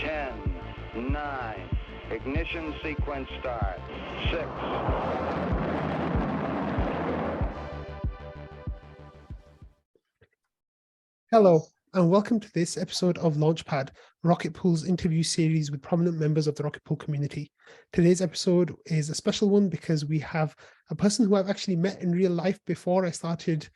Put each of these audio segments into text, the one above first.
10, 9, ignition sequence start. 6. Hello, and welcome to this episode of Launchpad, Rocketpool's interview series with prominent members of the Rocketpool community. Today's episode is a special one because we have a person who I've actually met in real life before I started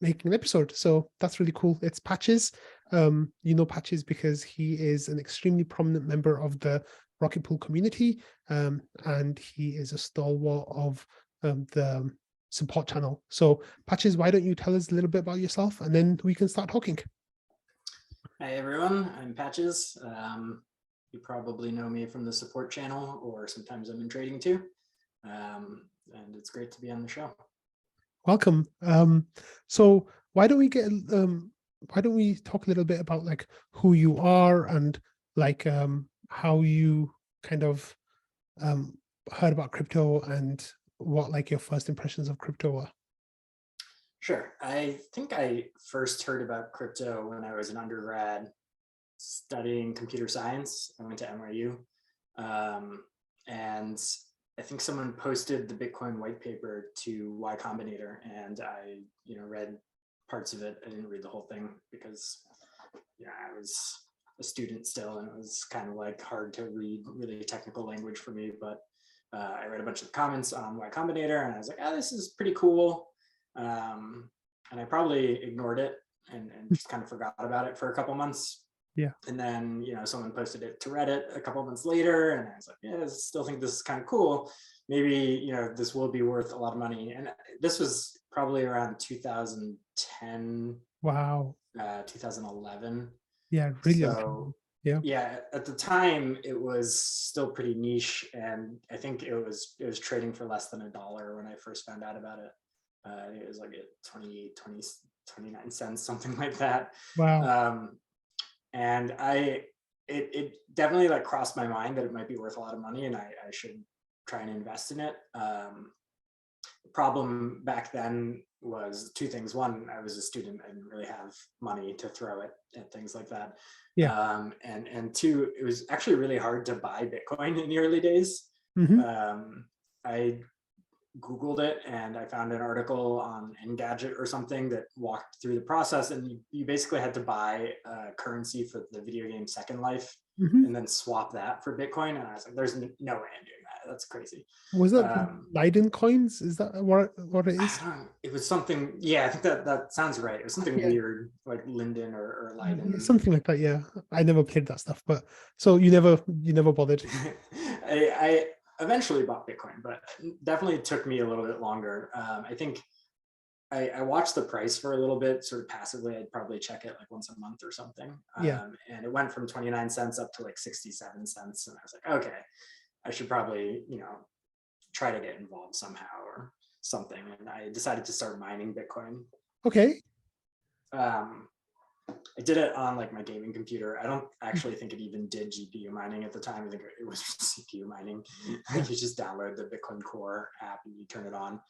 making an episode. So that's really cool. It's Patches. You know Patches because he is an extremely prominent member of the Rocketpool community, and he is a stalwart of the support channel. So Patches, why don't you tell us a little bit about yourself and then we can start talking. Hi everyone, I'm Patches. You probably know me from the support channel, or sometimes I'm in trading too. And it's great to be on the show. Welcome. So why don't we talk a little bit about like who you are and like how you kind of heard about crypto and what like your first impressions of crypto were? Sure. I think I first heard about crypto when I was an undergrad studying computer science. I went to NYU. And I think someone posted the Bitcoin white paper to Y Combinator, and I read parts of it. I didn't read the whole thing because I was a student still, and it was kind of like hard to read really technical language for me, but I read a bunch of the comments on Y Combinator, and I was like, oh, this is pretty cool. And I probably ignored it and just kind of forgot about it for a couple months. Yeah. And then, someone posted it to Reddit a couple months later, and I was like, yeah, I still think this is kind of cool. Maybe, this will be worth a lot of money. And this was probably around 2010. Wow. 2011. Yeah, really. So, yeah, at the time it was still pretty niche, and I think it was trading for less than $1 when I first found out about it. It was like at 29 cents, something like that. Wow. And it definitely like crossed my mind that it might be worth a lot of money and I should try and invest in it. The problem back then was two things. One, I was a student. I didn't really have money to throw at things like that. Yeah. And two, it was actually really hard to buy Bitcoin in the early days. Mm-hmm. I Googled it and I found an article on Engadget or something that walked through the process, and you basically had to buy currency for the video game Second Life and then swap that for Bitcoin. And I was like, there's no way I'm doing that. That's crazy. Was that Leiden coins? Is that what it is? It was something, yeah, I think that sounds right. It was something weird like Linden or Leiden. Yeah, something like that, yeah. I never played that stuff, but so you never bothered. I eventually bought Bitcoin, but definitely took me a little bit longer. I think I watched the price for a little bit, sort of passively. I'd probably check it like once a month or something. And it went from 29 cents up to like 67 cents. And I was like, okay, I should probably, try to get involved somehow or something. And I decided to start mining Bitcoin. Okay. I did it on like my gaming computer. I don't actually think it even did GPU mining at the time. I think it was CPU mining. You just download the Bitcoin Core app and you turn it on,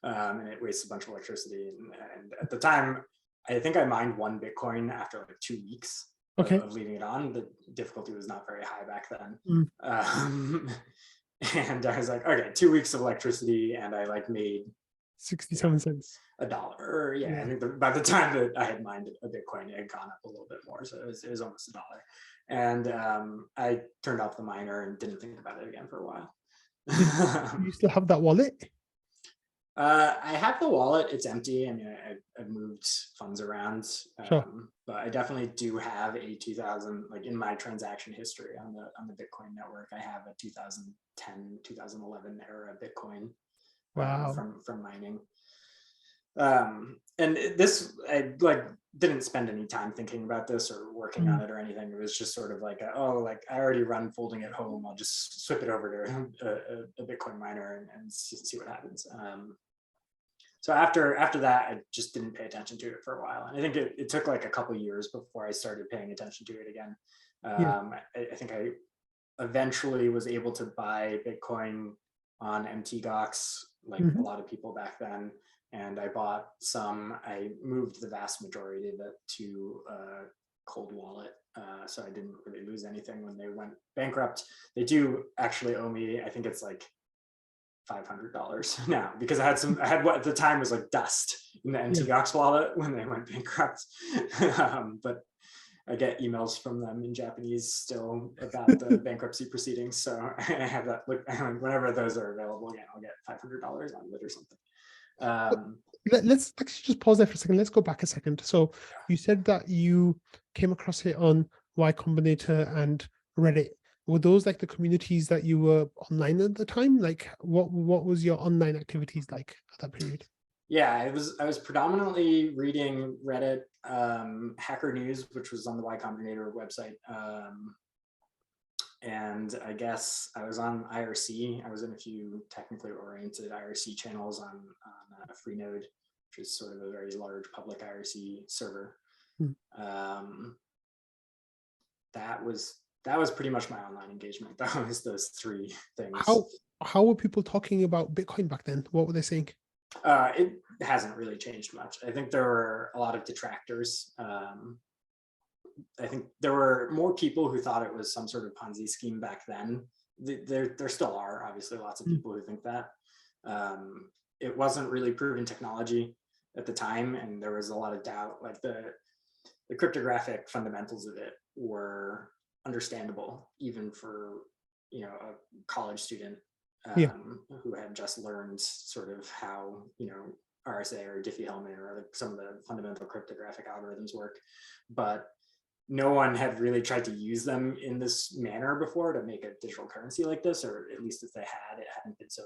and it wastes a bunch of electricity. And at the time, I think I mined 1 Bitcoin after like 2 weeks of leaving it on. The difficulty was not very high back then. And I was like, okay, 2 weeks of electricity, and I like made 67 cents. $1. I think by the time that I had mined a Bitcoin, it had gone up a little bit more, so it was almost $1. And I turned off the miner and didn't think about it again for a while. Do you still have that wallet? I have the wallet. It's empty. I mean, I've moved funds around, but I definitely do have a 2000, like in my transaction history on the Bitcoin network. I have a 2010, 2011 era Bitcoin. Wow. From mining. And this, I like didn't spend any time thinking about this or working on it or anything. It was just sort of like, I already run folding at home. I'll just swip it over to a Bitcoin miner and see what happens. So after that, I just didn't pay attention to it for a while. And I think it took like a couple years before I started paying attention to it again. I think I eventually was able to buy Bitcoin on MTGOX, like a lot of people back then. And I bought some. I moved the vast majority of it to Cold Wallet So I didn't really lose anything when they went bankrupt. They do actually owe me, I think it's like $500 now, because I had what at the time was like dust in the MTGOX wallet when they went bankrupt. But I get emails from them in Japanese still about the bankruptcy proceedings. So I have that. Look, whenever those are available again, I'll get $500 on it or something. Let's actually just pause there for a second. Let's go back a second. So you said that you came across it on Y Combinator and Reddit. Were those like the communities that you were online at the time? Like what was your online activities like at that period? Yeah, I was predominantly reading Reddit, Hacker News, which was on the Y Combinator website. And I guess I was on IRC. I was in a few technically oriented IRC channels on Freenode, which is sort of a very large public IRC server. That was pretty much my online engagement. That was those three things. How were people talking about Bitcoin back then? What were they saying? It hasn't really changed much. I think there were a lot of detractors. I think there were more people who thought it was some sort of Ponzi scheme back then. There still are obviously lots of people who think that. It wasn't really proven technology at the time, and there was a lot of doubt. Like the cryptographic fundamentals of it were understandable, even for a college student who had just learned sort of how RSA or Diffie-Hellman or some of the fundamental cryptographic algorithms work, but no one had really tried to use them in this manner before to make a digital currency like this, or at least if they had, it hadn't been so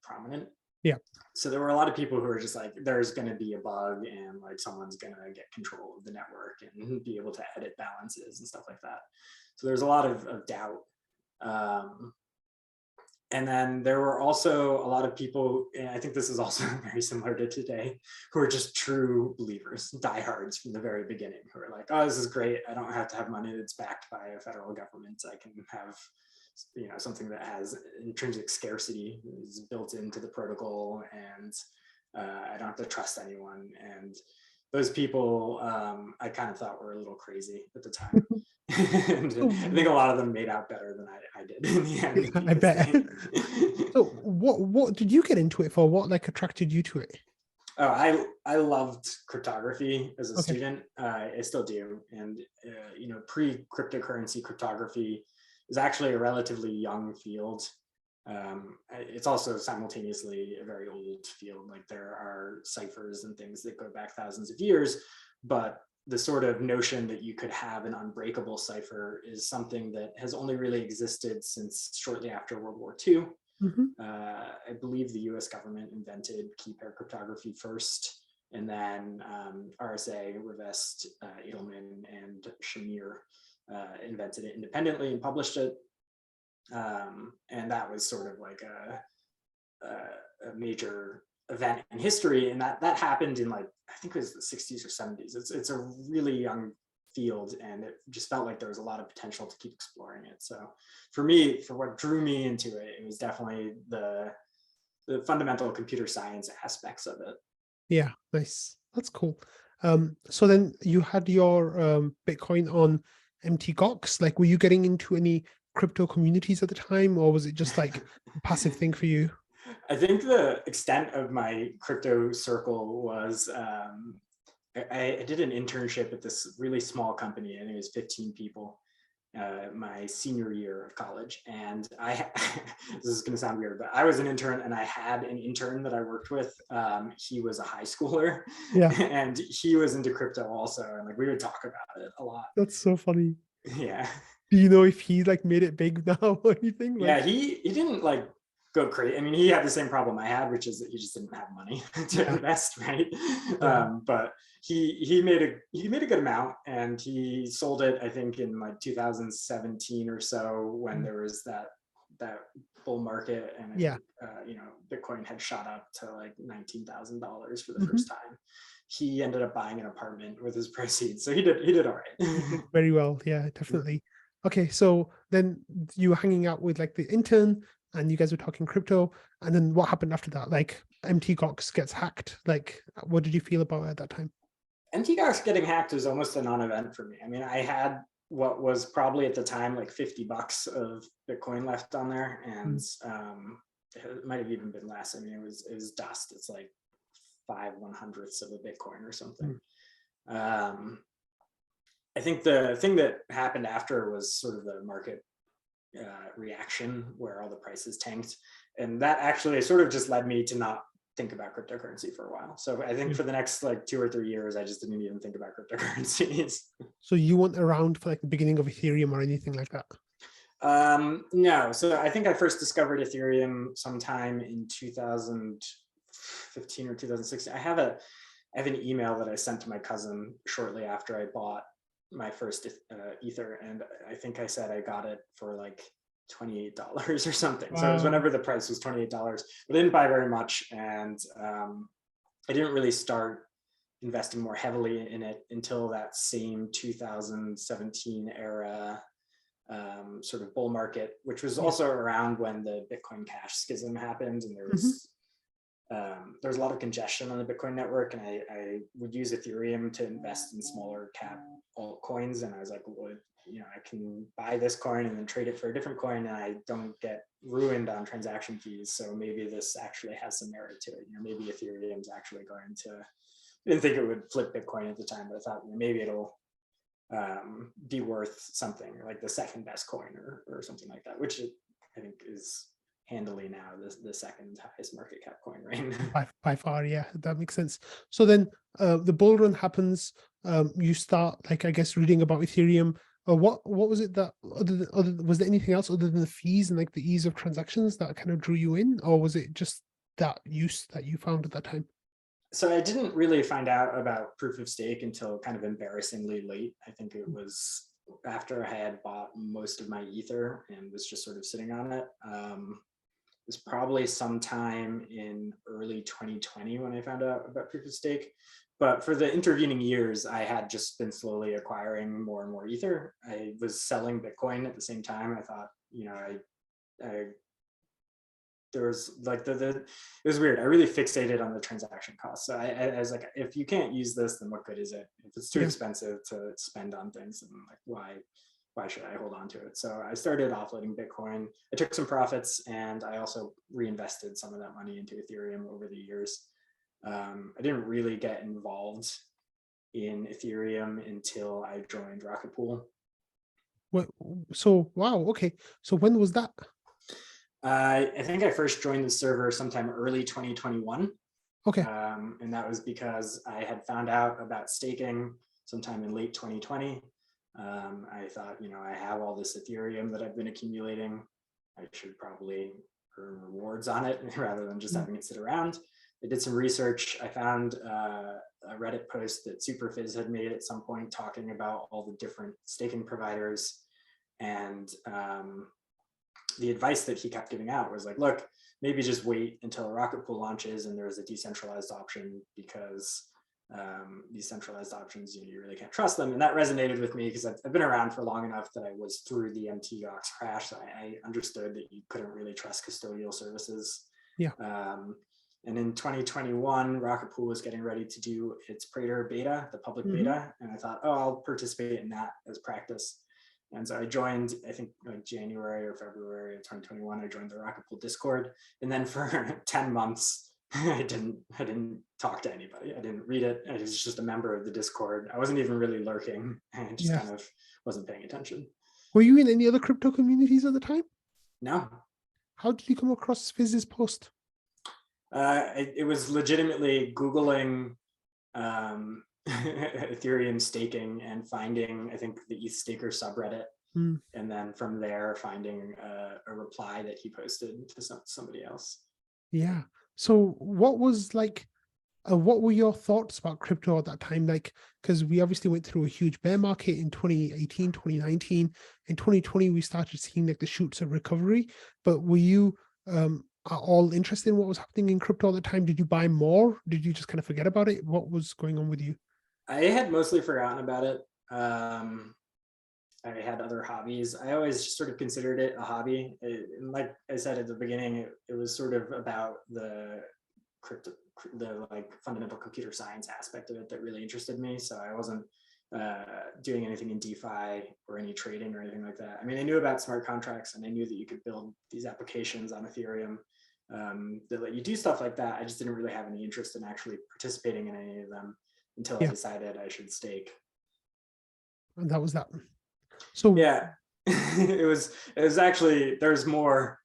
prominent. Yeah. So there were a lot of people who were just like, there's going to be a bug and like someone's going to get control of the network and be able to edit balances and stuff like that. So there's a lot of doubt. And then there were also a lot of people, and I think this is also very similar to today, who are just true believers, diehards from the very beginning, who are like, oh, this is great. I don't have to have money that's backed by a federal government. I can have something that has intrinsic scarcity is built into the protocol, and I don't have to trust anyone. And those people, I kind of thought were a little crazy at the time. And I think a lot of them made out better than I did in the end. Yeah, I bet. So what did you get into it for? What like attracted you to it? Oh, I loved cryptography as a student. I still do. And pre-cryptocurrency cryptography is actually a relatively young field. It's also simultaneously a very old field. Like there are ciphers and things that go back thousands of years, but the sort of notion that you could have an unbreakable cipher is something that has only really existed since shortly after World War II. I believe the US government invented key pair cryptography first, and then RSA, Rivest, Edelman, and Shamir invented it independently and published it. And that was sort of like a major event in history, and that happened in like I think it was the 60s or 70s. It's a really young field, and it just felt like there was a lot of potential to keep exploring it. So for me, for what drew me into it, it was definitely the fundamental computer science aspects of it. Yeah, nice. That's cool. So then you had your Bitcoin on MTGOX. Like, were you getting into any crypto communities at the time, or was it just like a passive thing for you? I think the extent of my crypto circle was I did an internship at this really small company. I think it was 15 people my senior year of college. And this is going to sound weird, but I was an intern and I had an intern that I worked with. He was a high schooler, and he was into crypto also. And like we would talk about it a lot. That's so funny. Yeah. Do you know if he like made it big now or anything? Like... Yeah, he didn't like go crazy. I mean, he had the same problem I had, which is that he just didn't have money to invest, right? But he made a good amount, and he sold it, I think, in like 2017 or so, when there was that bull market, and Bitcoin had shot up to like $19,000 for the first time. He ended up buying an apartment with his proceeds, so he did all right. Very well, yeah, definitely. Okay, so then you were hanging out with like the intern, and you guys were talking crypto, and then what happened after that? Like MTGOX gets hacked. Like, what did you feel about it at that time? MTGOX getting hacked was almost a non-event for me. I mean, I had what was probably at the time like $50 of Bitcoin left on there, and it might have even been less. I mean, it was dust. It's like 5/100ths of a Bitcoin or something. I think the thing that happened after was sort of the market reaction where all the prices tanked, and that actually sort of just led me to not think about cryptocurrency for a while. So I think for the next like 2 or 3 years, I just didn't even think about cryptocurrencies. So you weren't around for like the beginning of Ethereum or anything like that? No. So I think I first discovered Ethereum sometime in 2015 or 2016. I have an email that I sent to my cousin shortly after I bought my first Ether, and I think I said I got it for like $28 or something. Wow. So it was whenever the price was $28, but I didn't buy very much, and I didn't really start investing more heavily in it until that same 2017 era sort of bull market, which was also around when the Bitcoin Cash schism happened, and there was a lot of congestion on the Bitcoin network, and I would use Ethereum to invest in smaller cap altcoins, and I was like, well, I can buy this coin and then trade it for a different coin, and I don't get ruined on transaction fees. So maybe this actually has some merit to it. Maybe Ethereum's actually going to. I didn't think it would flip Bitcoin at the time, but I thought maybe it'll be worth something, like the second best coin or something like that, which I think is handily now the second highest market cap coin, right? By far, yeah, that makes sense. So then the bull run happens. You start, like, I guess, reading about Ethereum. What was it that was there anything else other than the fees and like the ease of transactions that kind of drew you in, or was it just that use that you found at that time? So I didn't really find out about proof of stake until kind of embarrassingly late. I think it was after I had bought most of my Ether and was just sort of sitting on it. It was probably sometime in early 2020 when I found out about proof of stake. But for the intervening years, I had just been slowly acquiring more and more Ether. I was selling Bitcoin at the same time. I thought, there was like it was weird. I really fixated on the transaction costs. So I was like, if you can't use this, then what good is it? If it's too expensive to spend on things, then like why should I hold on to it? So I started offloading Bitcoin. I took some profits, and I also reinvested some of that money into Ethereum over the years. I didn't really get involved in Ethereum until I joined Rocketpool. So wow, okay. So when was that? I think I first joined the server sometime early 2021. Okay. And that was because I had found out about staking sometime in late 2020. I thought, I have all this Ethereum that I've been accumulating. I should probably earn rewards on it rather than just having it sit around. I did some research. I found a Reddit post that Superfizz had made at some point talking about all the different staking providers. And the advice that he kept giving out was like, look, maybe just wait until Rocketpool launches and there's a decentralized option, because decentralized options, you really can't trust them. And that resonated with me because I've been around for long enough that I was through the MTGOX crash. So I understood that you couldn't really trust custodial services. Yeah. And in 2021, Rocketpool was getting ready to do its Praetor beta, the public beta. And I thought, I'll participate in that as practice. And so I joined, I think like January or February of 2021, I joined the Rocketpool Discord. And then for 10 months, I didn't talk to anybody. I didn't read it. I was just a member of the Discord. I wasn't even really lurking. I just kind of wasn't paying attention. Were you in any other crypto communities at the time? No. How did you come across Fizz's post? It was legitimately Googling Ethereum staking and finding, I think, the ETH Staker subreddit. And then from there, finding a reply that he posted to somebody else. Yeah. So what was like, what were your thoughts about crypto at that time? Like, because we obviously went through a huge bear market in 2018, 2019. In 2020, we started seeing like the shoots of recovery. But were you all interested in what was happening in crypto at the time? Did you buy more? Did you just kind of forget about it? What was going on with you? I had mostly forgotten about it. I had other hobbies. I always just sort of considered it a hobby. Like I said at the beginning, it was sort of about the the like fundamental computer science aspect of it that really interested me. So I wasn't doing anything in DeFi or any trading or anything like that. I mean, I knew about smart contracts and I knew that you could build these applications on Ethereum that let you do stuff like that. I just didn't really have any interest in actually participating in any of them until I decided I should stake. And that was that. So yeah, it was actually, there's more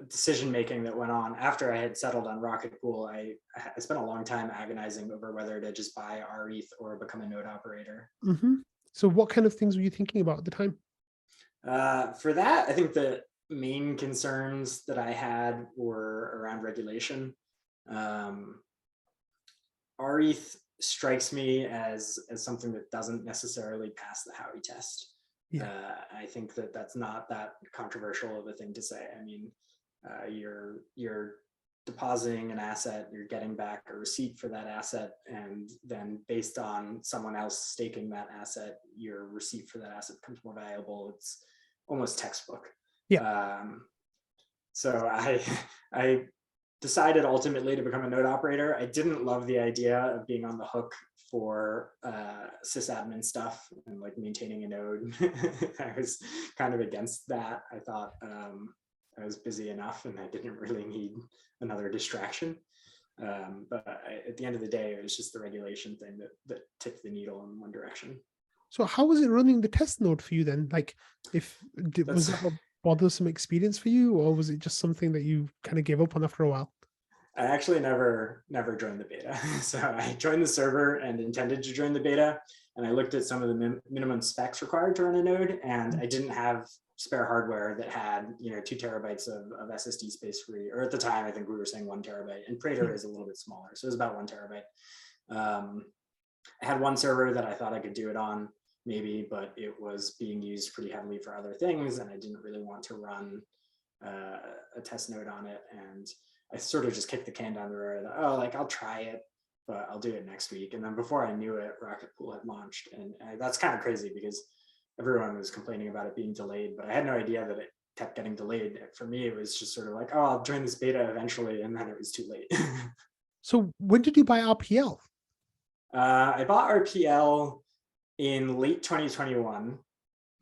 decision making that went on after I had settled on Rocketpool. I spent a long time agonizing over whether to just buy RETH or become a node operator. So what kind of things were you thinking about at the time? For that, I think the main concerns that I had were around regulation. RETH strikes me as something that doesn't necessarily pass the Howey test. I think that that's not that controversial of a thing to say. I mean, you're depositing an asset, you're getting back a receipt for that asset, and then based on someone else staking that asset, your receipt for that asset becomes more valuable. It's almost textbook. So I decided ultimately to become a node operator. I didn't love the idea of being on the hook for sysadmin stuff and like maintaining a node. I was kind of against that. I thought I was busy enough and I didn't really need another distraction. But at the end of the day, it was just the regulation thing that tipped the needle in one direction. So how was it running the test node for you then? Like, was that a bothersome experience for you, or was it just something that you kind of gave up on after a while? I actually never joined the beta. So I joined the server and intended to join the beta, and I looked at some of the minimum specs required to run a node, and I didn't have spare hardware that had 2 terabytes of SSD space free, or at the time I think we were saying 1 terabyte, and Praetor is a little bit smaller, so it was about 1 terabyte. I had one server that I thought I could do it on, maybe, but it was being used pretty heavily for other things, and I didn't really want to run a test node on it. And I sort of just kicked the can down the road. Oh, like I'll try it, but I'll do it next week. And then before I knew it, Rocketpool had launched, and that's kind of crazy because everyone was complaining about it being delayed, but I had no idea that it kept getting delayed. For me, it was just sort of like, oh, I'll join this beta eventually, and then it was too late. So when did you buy RPL? I bought RPL in late 2021.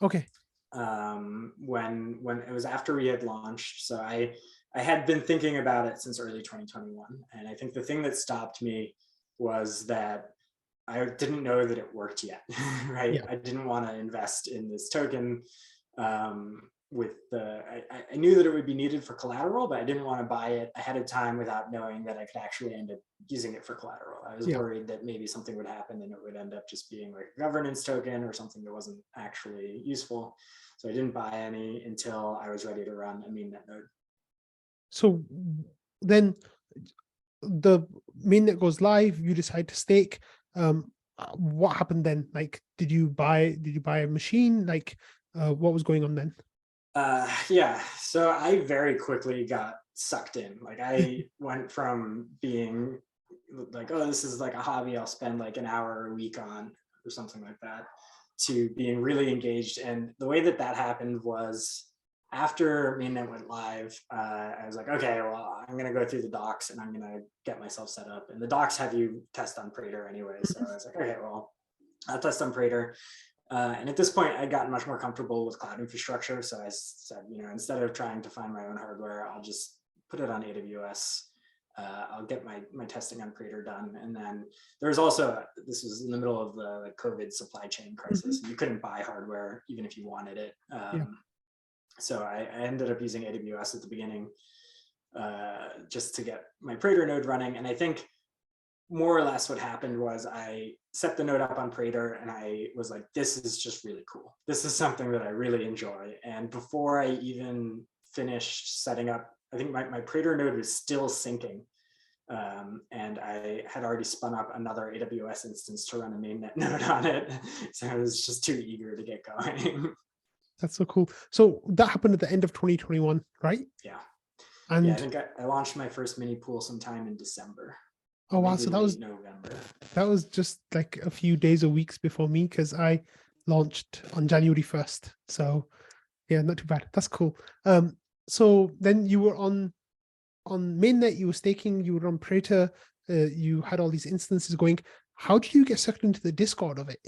Okay. When it was after we had launched. So I had been thinking about it since early 2021. And I think the thing that stopped me was that I didn't know that it worked yet, right? Yeah. I didn't want to invest in this token I knew that it would be needed for collateral, but I didn't want to buy it ahead of time without knowing that I could actually end up using it for collateral. I was worried that maybe something would happen and it would end up just being like a governance token or something that wasn't actually useful. So I didn't buy any until I was ready to run a mainnet node. So then the mainnet goes live, you decide to stake. What happened then? Like, did you buy a machine? Like, what was going on then? Yeah, so I very quickly got sucked in. Like I went from being like, oh, this is like a hobby I'll spend like an hour a week on or something like that, to being really engaged. And the way that happened was after mainnet went live, I was like, okay, well, I'm going to go through the docs and I'm going to get myself set up. And the docs have you test on Praetor anyway. So I was like, okay, well, I'll test on Praetor. And at this point, I'd gotten much more comfortable with cloud infrastructure. So I said, instead of trying to find my own hardware, I'll just put it on AWS. I'll get my testing on Praetor done. And then there's also, this was in the middle of the COVID supply chain crisis. You couldn't buy hardware even if you wanted it. So I ended up using AWS at the beginning just to get my Praetor node running. And I think more or less what happened was I set the node up on Praetor and I was like, this is just really cool. This is something that I really enjoy. And before I even finished setting up, I think my Praetor node was still syncing. And I had already spun up another AWS instance to run a mainnet node on it. So I was just too eager to get going. That's so cool. So that happened at the end of 2021, right? Yeah. And yeah, I think I launched my first mini pool sometime in December. Oh wow! So that was November. That was just like a few days or weeks before me, because I launched on January 1st. So yeah, not too bad. That's cool. So then you were on on mainnet, you were staking, you were on Praetor, you had all these instances going. How did you get sucked into the Discord of it?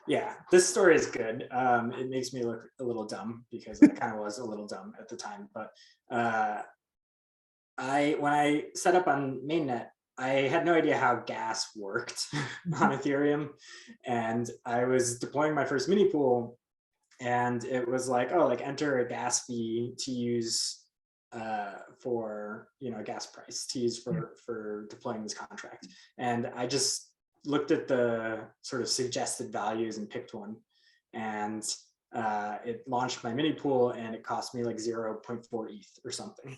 Yeah, this story is good. It makes me look a little dumb because I kind of was a little dumb at the time. But when I set up on mainnet, I had no idea how gas worked on Ethereum, and I was deploying my first mini pool, and it was like, oh, like enter a gas fee to use for, you know, a gas price to use for deploying this contract. And I just looked at the sort of suggested values and picked one, and it launched my mini pool, and it cost me like 0.4 ETH or something,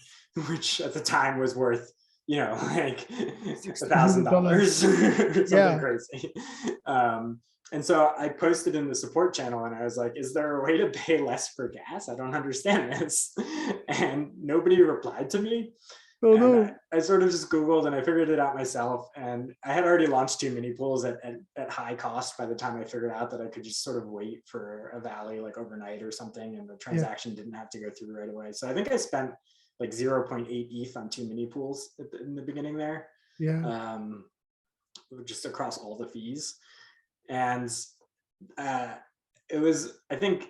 which at the time was worth, you know, like $1,000 something crazy. And so I posted in the support channel, and I was like, is there a way to pay less for gas? I don't understand this. And nobody replied to me. Oh, no. I sort of just Googled, and I figured it out myself. And I had already launched 2 mini pools at high cost by the time I figured out that I could just sort of wait for a Valley like overnight or something, and the transaction didn't have to go through right away. So I think I spent like 0.8 ETH on 2 mini pools in the beginning there. Yeah. Just across all the fees. And it was, I think,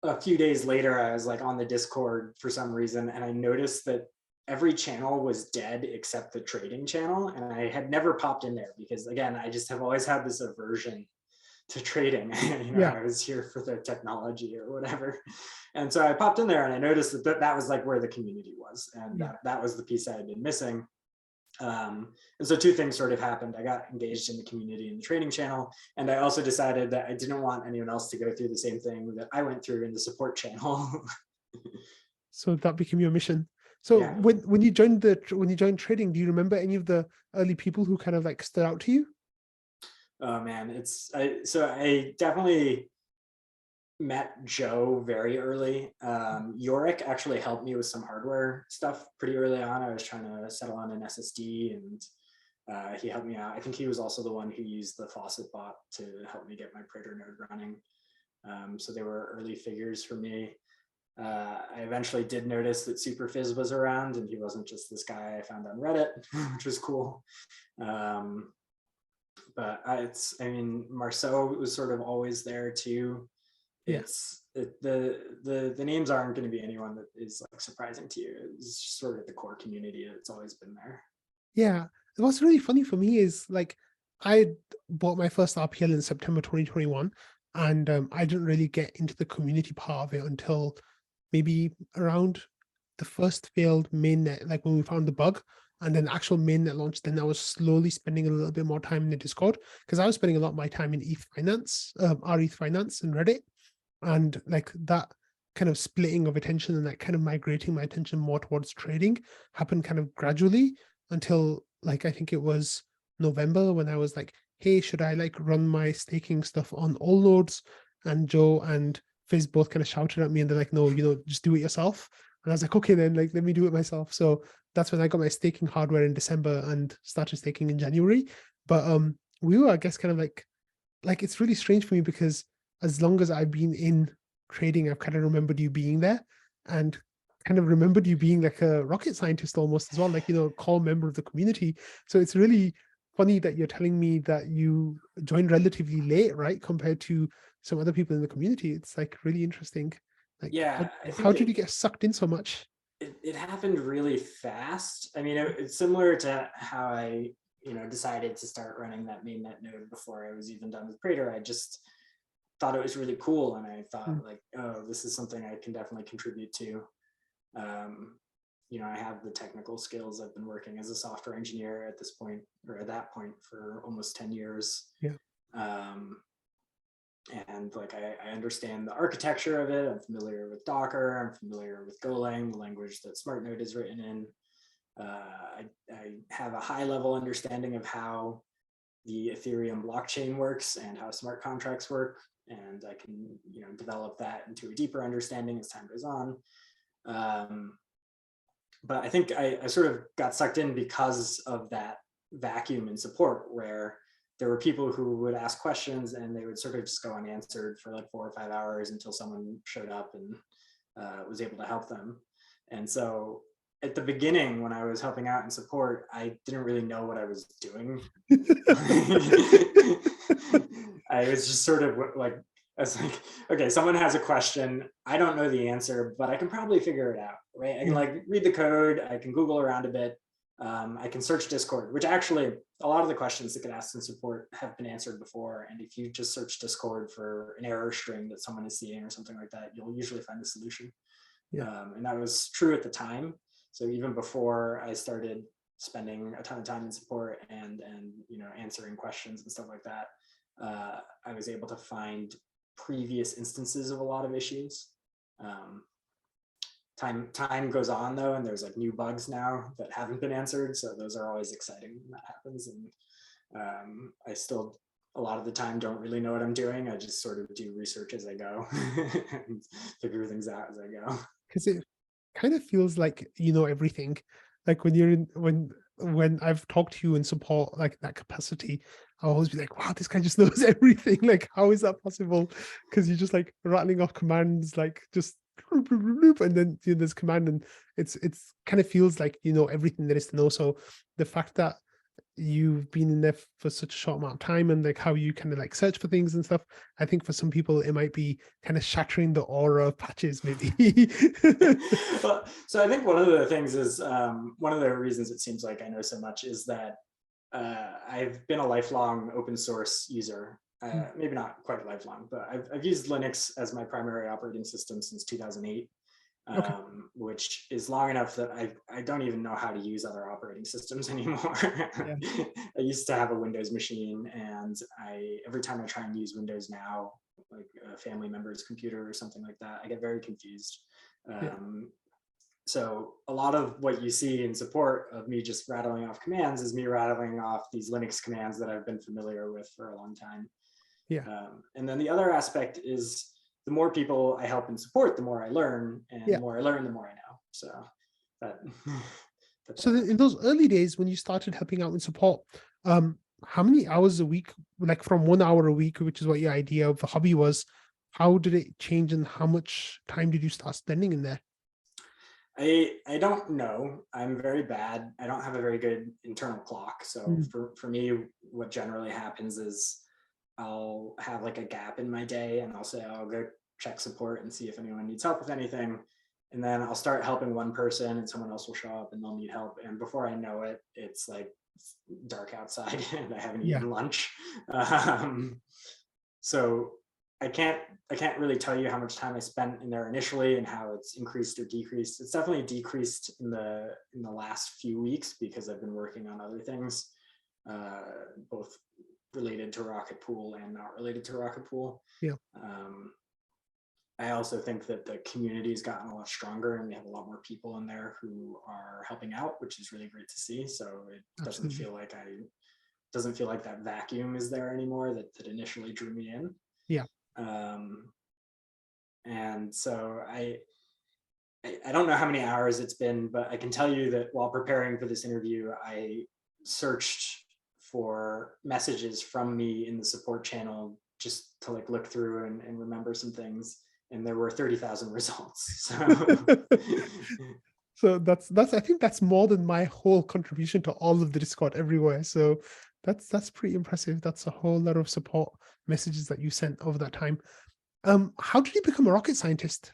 a few days later, I was like on the Discord for some reason, and I noticed that every channel was dead except the trading channel. And I had never popped in there because, again, I just have always had this aversion to trading. You know, I was here for the technology or whatever. And so I popped in there, and I noticed that was like where the community was, and that was the piece I had been missing. And so 2 things sort of happened. I got engaged in the community in the trading channel, and I also decided that I didn't want anyone else to go through the same thing that I went through in the support channel. So that became your mission. So when you joined trading, do you remember any of the early people who kind of like stood out to you? Oh man, I definitely met Joe very early. Yorick actually helped me with some hardware stuff pretty early on. I was trying to settle on an SSD, and he helped me out. I think he was also the one who used the Faucet bot to help me get my Praetor node running. So they were early figures for me. I eventually did notice that Superfizz was around, and he wasn't just this guy I found on Reddit, which was cool. But I mean, Marceau was sort of always there too. The names aren't going to be anyone that is like surprising to you. It's just sort of the core community that's always been there. Yeah, what's really funny for me is like I bought my first RPL in September 2021, and I didn't really get into the community part of it until maybe around the first failed mainnet, like when we found the bug, and then actual mainnet launched. Then I was slowly spending a little bit more time in the Discord, because I was spending a lot of my time in ETH Finance, ETH Finance and Reddit. And like that kind of splitting of attention and like kind of migrating my attention more towards trading happened kind of gradually until like, I think it was November when I was like, hey, should I like run my staking stuff on all nodes? And Joe and Fizz both kind of shouted at me, and they're like, no, you know, just do it yourself. And I was like, okay, then like, let me do it myself. So that's when I got my staking hardware in December and started staking in January. But we were, I guess, kind of like it's really strange for me because as long as I've been in trading, I've kind of remembered you being there, and kind of remembered you being like a rocket scientist almost as well, like, you know, core member of the community. So it's really funny that you're telling me that you joined relatively late, right, compared to some other people in the community. It's like really interesting. Like, yeah, how did you get sucked in so much? It happened really fast. I mean, it's similar to how I, you know, decided to start running that mainnet node before I was even done with Praetor. I just thought it was really cool, and I thought like, oh, this is something I can definitely contribute to. You know, I have the technical skills. I've been working as a software engineer at this point, or at that point, for almost 10 years. And like, I understand the architecture of it. I'm familiar with Docker. I'm familiar with Golang, the language that SmartNode is written in. I have a high level understanding of how the Ethereum blockchain works and how smart contracts work. And I can, you know, develop that into a deeper understanding as time goes on. But I think I sort of got sucked in because of that vacuum in support, where there were people who would ask questions and they would sort of just go unanswered for like 4 or 5 hours until someone showed up and was able to help them. And so at the beginning when I was helping out in support, I didn't really know what I was doing. I was just sort of like, I was like, okay, someone has a question. I don't know the answer, but I can probably figure it out, right? I can like read the code. I can Google around a bit. I can search Discord, which actually a lot of the questions that get asked in support have been answered before. And if you just search Discord for an error string that someone is seeing or something like that, you'll usually find the solution. And that was true at the time. So even before I started spending a ton of time in support and answering questions and stuff like that, I was able to find previous instances of a lot of issues. Time goes on though, and there's like new bugs now that haven't been answered. So those are always exciting when that happens. And I still, a lot of the time, don't really know what I'm doing. I just sort of do research as I go and figure things out as I go. Because it kind of feels like you know everything. Like when I've talked to you in support like that capacity, I'll always be like, wow, this guy just knows everything. Like, how is that possible? Because you're just like rattling off commands, like just and then there's command, and it's kind of feels like you know everything there is to know. So the fact that you've been in there for such a short amount of time and like how you kind of like search for things and stuff, I think for some people it might be kind of shattering the aura of patches maybe. Well, so I think one of the things is one of the reasons it seems like I know so much is that I've been a lifelong open source user. Maybe not quite lifelong, but I've used Linux as my primary operating system since 2008. Okay. Which is long enough that I don't even know how to use other operating systems anymore. Yeah. I used to have a Windows machine, and every time I try and use Windows now, like a family member's computer or something like that, I get very confused. So a lot of what you see in support of me just rattling off commands is me rattling off these Linux commands that I've been familiar with for a long time. And then the other aspect is the more people I help and support, the more I learn, and the more I learn, the more I know. So so in those early days when you started helping out in support, how many hours a week, like from 1 hour a week, which is what your idea of the hobby was, how did it change and how much time did you start spending in there? I don't know. I'm very bad. I don't have a very good internal clock. So for me, what generally happens is I'll have like a gap in my day, and I'll say, I'll go check support and see if anyone needs help with anything. And then I'll start helping one person and someone else will show up and they'll need help. And before I know it, it's like dark outside and I haven't eaten lunch. So I can't really tell you how much time I spent in there initially and how it's increased or decreased. It's definitely decreased in the last few weeks because I've been working on other things, both related to Rocketpool and not related to Rocketpool. I also think that the community has gotten a lot stronger and we have a lot more people in there who are helping out, which is really great to see. So it doesn't feel like that vacuum is there anymore that initially drew me in. And so I don't know how many hours it's been, but I can tell you that while preparing for this interview, I searched for messages from me in the support channel just to like look through and remember some things, and there were 30,000 results. So that's I think that's more than my whole contribution to all of the Discord everywhere. So that's pretty impressive. That's a whole lot of support messages that you sent over that time. How did you become a rocket scientist?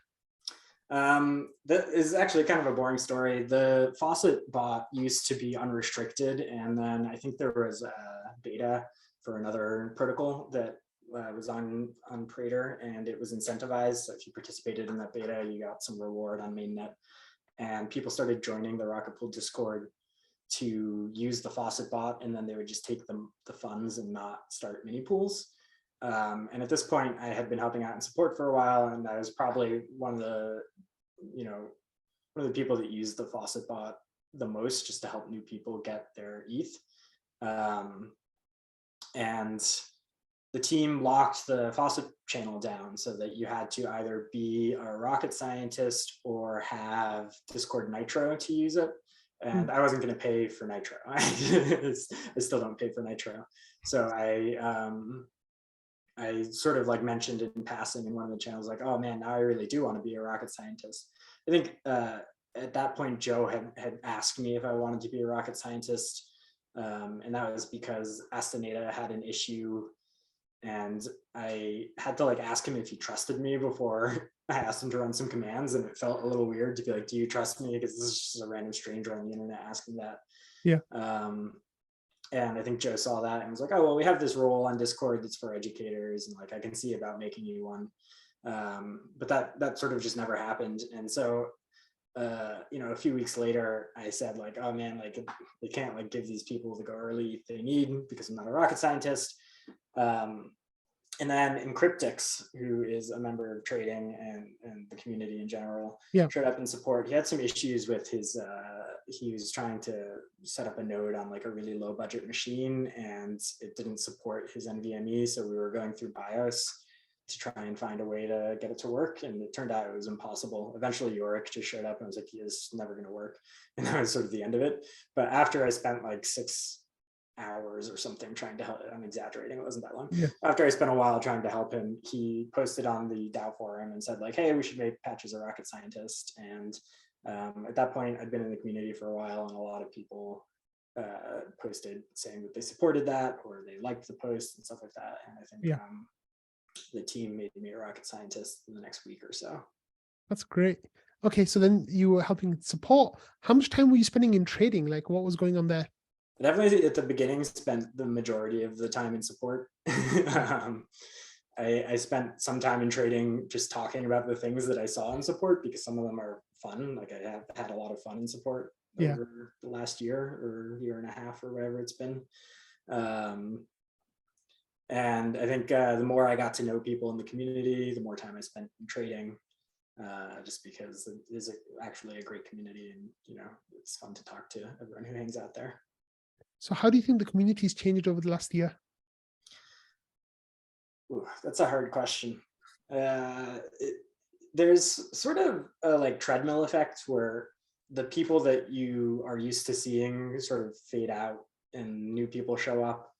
That is actually kind of a boring story. The faucet bot used to be unrestricted, and then I think there was a beta for another protocol that was on Prater, and it was incentivized. So if you participated in that beta, you got some reward on mainnet, and people started joining the Rocketpool Discord to use the faucet bot, and then they would just take the funds and not start mini pools. And at this point, I had been helping out in support for a while, and I was probably one of the people that used the faucet bot the most, just to help new people get their ETH. And the team locked the faucet channel down so that you had to either be a rocket scientist or have Discord Nitro to use it. And I wasn't going to pay for Nitro. I still don't pay for Nitro. So I sort of like mentioned it in passing in one of the channels, like, oh man, now I really do want to be a rocket scientist. I think at that point, Joe had asked me if I wanted to be a rocket scientist. And that was because Astaneta had an issue, and I had to like ask him if he trusted me before I asked him to run some commands. And it felt a little weird to be like, do you trust me? Because this is just a random stranger on the internet asking that. Yeah. And I think Joe saw that and was like, oh, well, we have this role on Discord that's for educators, and like I can see about making you one. But that sort of just never happened. And so a few weeks later, I said like, oh man, like they can't like give these people the go early they need because I'm not a rocket scientist. And then Encryptix, who is a member of trading and the community in general, showed up in support. He had some issues with his, he was trying to set up a node on like a really low budget machine, and it didn't support his NVMe. So we were going through BIOS to try and find a way to get it to work. And it turned out it was impossible. Eventually Yorick just showed up and was like, it's never going to work. And that was sort of the end of it. But after I spent like 6 hours or something trying to help, I'm exaggerating, it wasn't that long. Yeah. After I spent a while trying to help him, he posted on the DAO forum and said like, hey, we should make Patches a rocket scientist. And at that point, I'd been in the community for a while, and a lot of people posted saying that they supported that or they liked the post and stuff like that. And I think the team made me a rocket scientist in the next week or so. That's great. Okay, so then you were helping support. How much time were you spending in trading? Like, what was going on there? Definitely at the beginning spent the majority of the time in support. I spent some time in trading just talking about the things that I saw in support, because some of them are fun. Like I have had a lot of fun in support over the last year or year and a half or whatever it's been. And I think the more I got to know people in the community, the more time I spent in trading, just because it is actually a great community, and it's fun to talk to everyone who hangs out there. So how do you think the community's changed over the last year? Ooh, that's a hard question. There's sort of a like treadmill effect where the people that you are used to seeing sort of fade out and new people show up.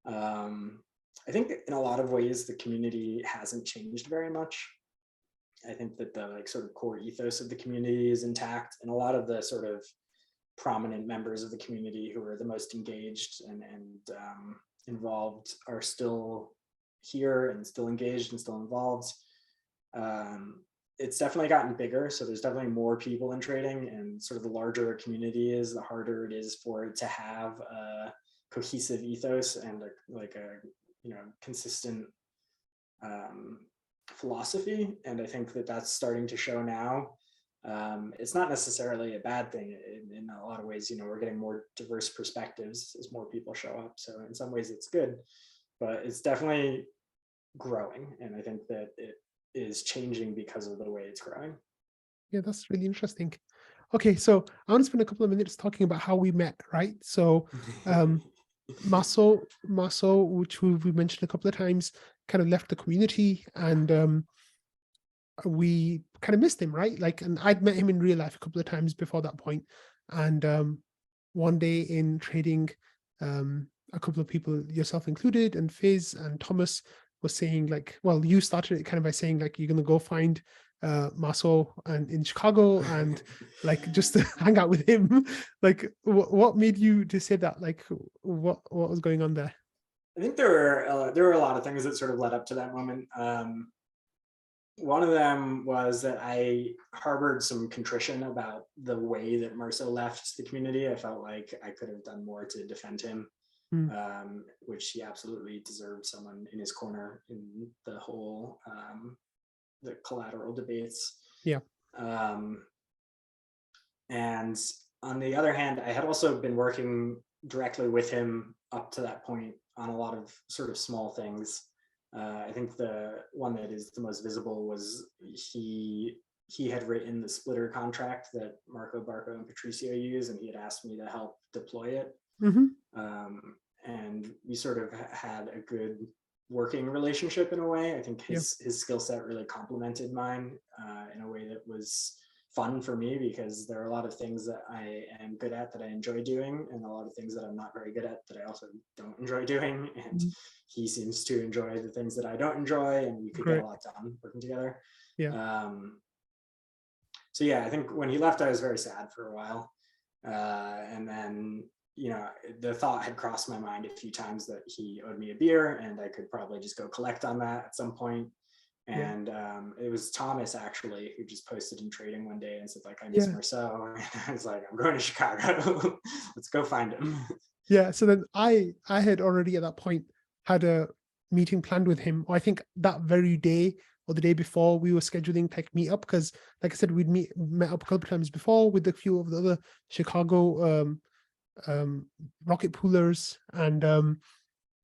I think in a lot of ways, the community hasn't changed very much. I think that the like sort of core ethos of the community is intact, and a lot of the sort of prominent members of the community who are the most engaged and involved are still here and still engaged and still involved. It's definitely gotten bigger, so there's definitely more people in trading, and sort of the larger a community is, the harder it is for it to have a cohesive ethos and a consistent philosophy. And I think that that's starting to show now. It's not necessarily a bad thing in a lot of ways. We're getting more diverse perspectives as more people show up. So in some ways it's good, but it's definitely growing. And I think that it is changing because of the way it's growing. Yeah, that's really interesting. Okay, so I want to spend a couple of minutes talking about how we met, right? So Marceau, which we mentioned a couple of times, kind of left the community, and we kind of missed him, right? Like, and I'd met him in real life a couple of times before that point. And one day in trading, a couple of people, yourself included, and Fizz and Thomas, was saying like, well, you started it kind of by saying like, you're going to go find Marceau and in Chicago and like just to hang out with him. Like, what made you to say that? Like, what was going on there? I think there were a lot of things that sort of led up to that moment. One of them was that I harbored some contrition about the way that Marceau left the community. I felt like I could have done more to defend him, which he absolutely deserved someone in his corner in the whole the collateral debates. Yeah. And on the other hand, I had also been working directly with him up to that point on a lot of sort of small things. I think the one that is the most visible was he had written the splitter contract that Marco, Barco, and Patricio use, and he had asked me to help deploy it. And we sort of had a good working relationship in a way. I think his skill set really complemented mine in a way that was fun for me, because there are a lot of things that I am good at that I enjoy doing, and a lot of things that I'm not very good at that I also don't enjoy doing. And he seems to enjoy the things that I don't enjoy, and we could get a lot done working together. So yeah, I think when he left, I was very sad for a while. And then, the thought had crossed my mind a few times that he owed me a beer and I could probably just go collect on that at some point. And it was Thomas actually who just posted in trading one day and said like, I miss Marceau. And I was like, I'm going to Chicago. Let's go find him. Yeah. So then I had already at that point had a meeting planned with him. Or I think that very day or the day before we were scheduling like meet up, because like I said, we'd met up a couple of times before with a few of the other Chicago rocket poolers, and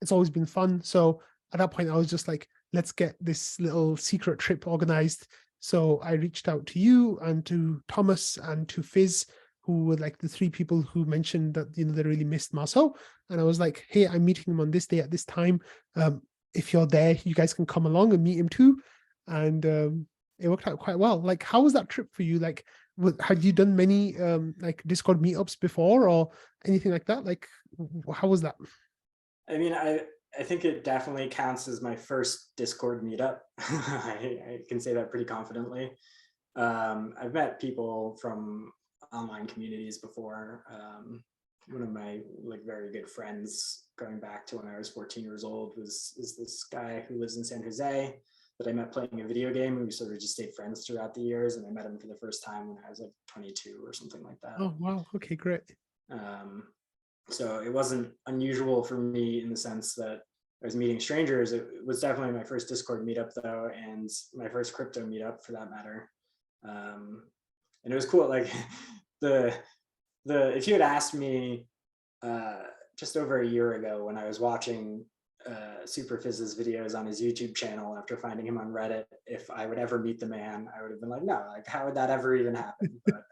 it's always been fun. So at that point I was just like, let's get this little secret trip organized. So I reached out to you and to Thomas and to Fizz, who were like the three people who mentioned that they really missed Marceau. And I was like, hey, I'm meeting him on this day at this time. If you're there, you guys can come along and meet him too. And it worked out quite well. Like, how was that trip for you? Like, had you done many like Discord meetups before or anything like that? Like, how was that? I mean, I think it definitely counts as my first Discord meetup. I can say that pretty confidently. I've met people from online communities before. One of my like very good friends going back to when I was 14 years old is this guy who lives in San Jose that I met playing a video game, and we sort of just stayed friends throughout the years. And I met him for the first time when I was like 22 or something like that. Oh, wow. Okay, great. So it wasn't unusual for me in the sense that I was meeting strangers. It was definitely my first Discord meetup though, and my first crypto meetup for that matter. And it was cool. Like if you had asked me just over a year ago when I was watching Super Fizz's videos on his YouTube channel after finding him on Reddit, if I would ever meet the man, I would have been like, no, like how would that ever even happen? But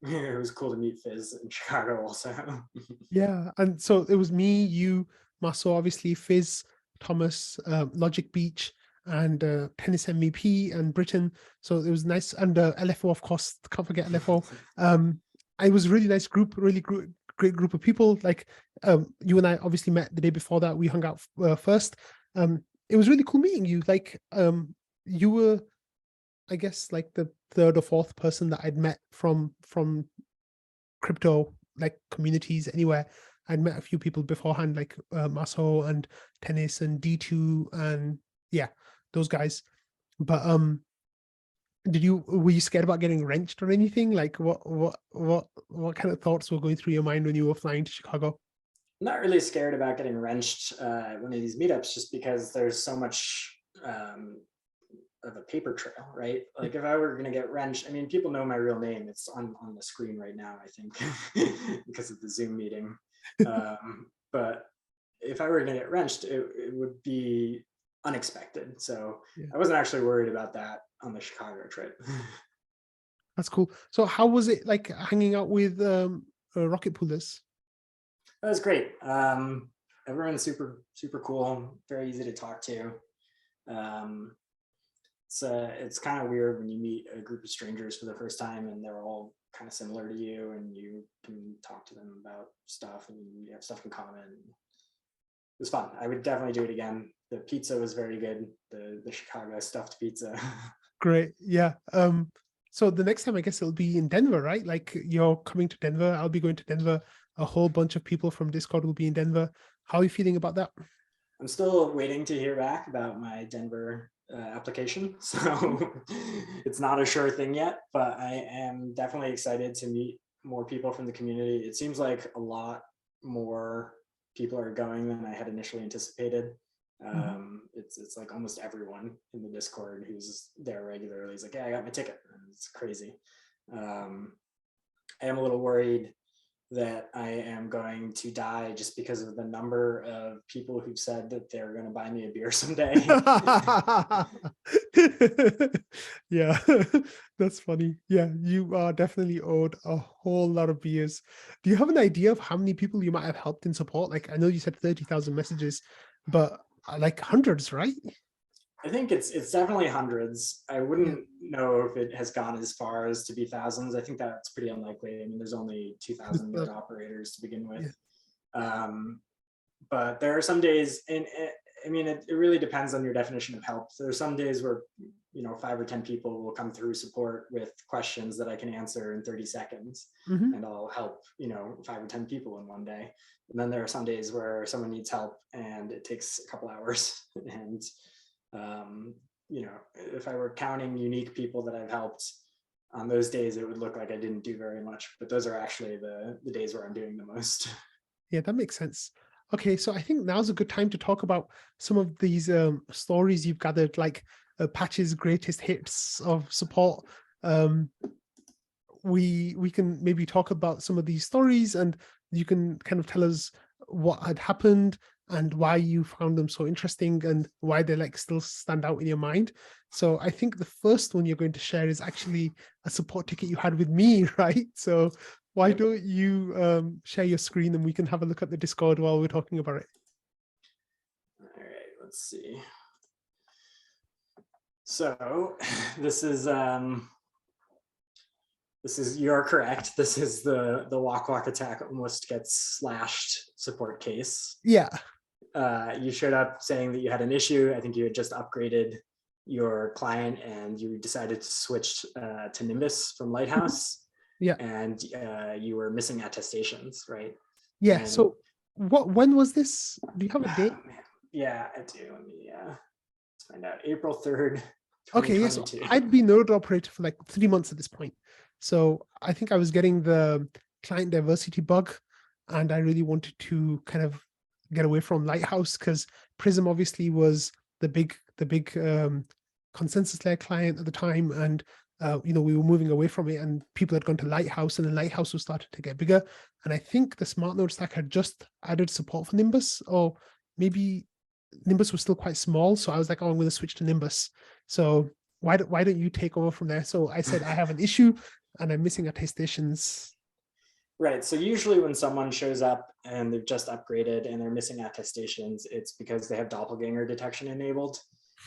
it was cool to meet Fizz in Chicago also. Yeah, and so it was me, you, Marceau, obviously, Fizz, Thomas, Logic Beach, and Tennis MVP and Britain. So it was nice, and LFO, of course, can't forget LFO. It was a really nice group, really great group of people. Like you and I obviously met the day before that. We hung out first. It was really cool meeting you. Like you were, I guess, like the third or fourth person that I'd met from crypto like communities anywhere. I'd met a few people beforehand, like Marceau and Tennis and D2 and yeah, those guys. But were you scared about getting wrenched or anything? Like what kind of thoughts were going through your mind when you were flying to Chicago? I'm not really scared about getting wrenched at one of these meetups, just because there's so much of a paper trail, right? Like if I were going to get wrenched, I mean, people know my real name. It's on the screen right now, I think, because of the Zoom meeting. But if I were going to get wrenched, it would be unexpected. So I wasn't actually worried about that on the Chicago trip. That's cool. So how was it like hanging out with rocket poolers? That was great. Everyone's super cool, very easy to talk to. It's kind of weird when you meet a group of strangers for the first time and they're all kind of similar to you and you can talk to them about stuff and you have stuff in common. It was fun. I would definitely do it again. The pizza was very good. The Chicago stuffed pizza. Great. Yeah. So the next time I guess it'll be in Denver, right? Like you're coming to Denver. I'll be going to Denver. A whole bunch of people from Discord will be in Denver. How are you feeling about that? I'm still waiting to hear back about my Denver application. So it's not a sure thing yet, but I am definitely excited to meet more people from the community. It seems like a lot more people are going than I had initially anticipated. It's like almost everyone in the Discord who's there regularly is like, yeah, I got my ticket. And it's crazy. I am a little worried that I am going to die just because of the number of people who've said that they're going to buy me a beer someday. Yeah, that's funny. Yeah, you are definitely owed a whole lot of beers. Do you have an idea of how many people you might have helped in support? Like, I know you said 30,000 messages, but like hundreds, right? I think it's definitely hundreds. I wouldn't know if it has gone as far as to be thousands. I think that's pretty unlikely. I mean, there's only 2,000 node operators to begin with. Yeah. But there are some days, and I mean, it really depends on your definition of help. There are some days where 5 or 10 people will come through support with questions that I can answer in 30 seconds, and I'll help 5 or 10 people in one day. And then there are some days where someone needs help and it takes a couple hours. And if I were counting unique people that I've helped on those days, it would look like I didn't do very much, but those are actually the days where I'm doing the most. Yeah, that makes sense. Okay, so I think now's a good time to talk about some of these stories you've gathered, like Patch's greatest hits of support. We can maybe talk about some of these stories, and you can kind of tell us what had happened and why you found them so interesting and why they like still stand out in your mind. So I think the first one you're going to share is actually a support ticket you had with me, right? So why don't you share your screen and we can have a look at the Discord while we're talking about it. All right, let's see. So this is you're correct. This is the Waqwaqattack almost gets slashed support case. Yeah. You showed up saying that you had an issue. I think you had just upgraded your client and you decided to switch to Nimbus from Lighthouse. Yeah. And you were missing attestations, right? Yeah. And, so when was this? Do you have a date? Yeah, I do. Let me let's find out. April 3rd. Okay, yes. Yeah, so I'd been node operator for like 3 months at this point. So I think I was getting the client diversity bug, and I really wanted to kind of get away from Lighthouse because Prism obviously was the big consensus layer client at the time, and we were moving away from it, and people had gone to Lighthouse, and then Lighthouse was starting to get bigger. And I think the smart node stack had just added support for Nimbus, or maybe Nimbus was still quite small. So I was like, oh, I'm going to switch to Nimbus. So why don't you take over from there? So I said, I have an issue and I'm missing attestations. Right. So usually when someone shows up and they've just upgraded and they're missing attestations, it's because they have doppelganger detection enabled.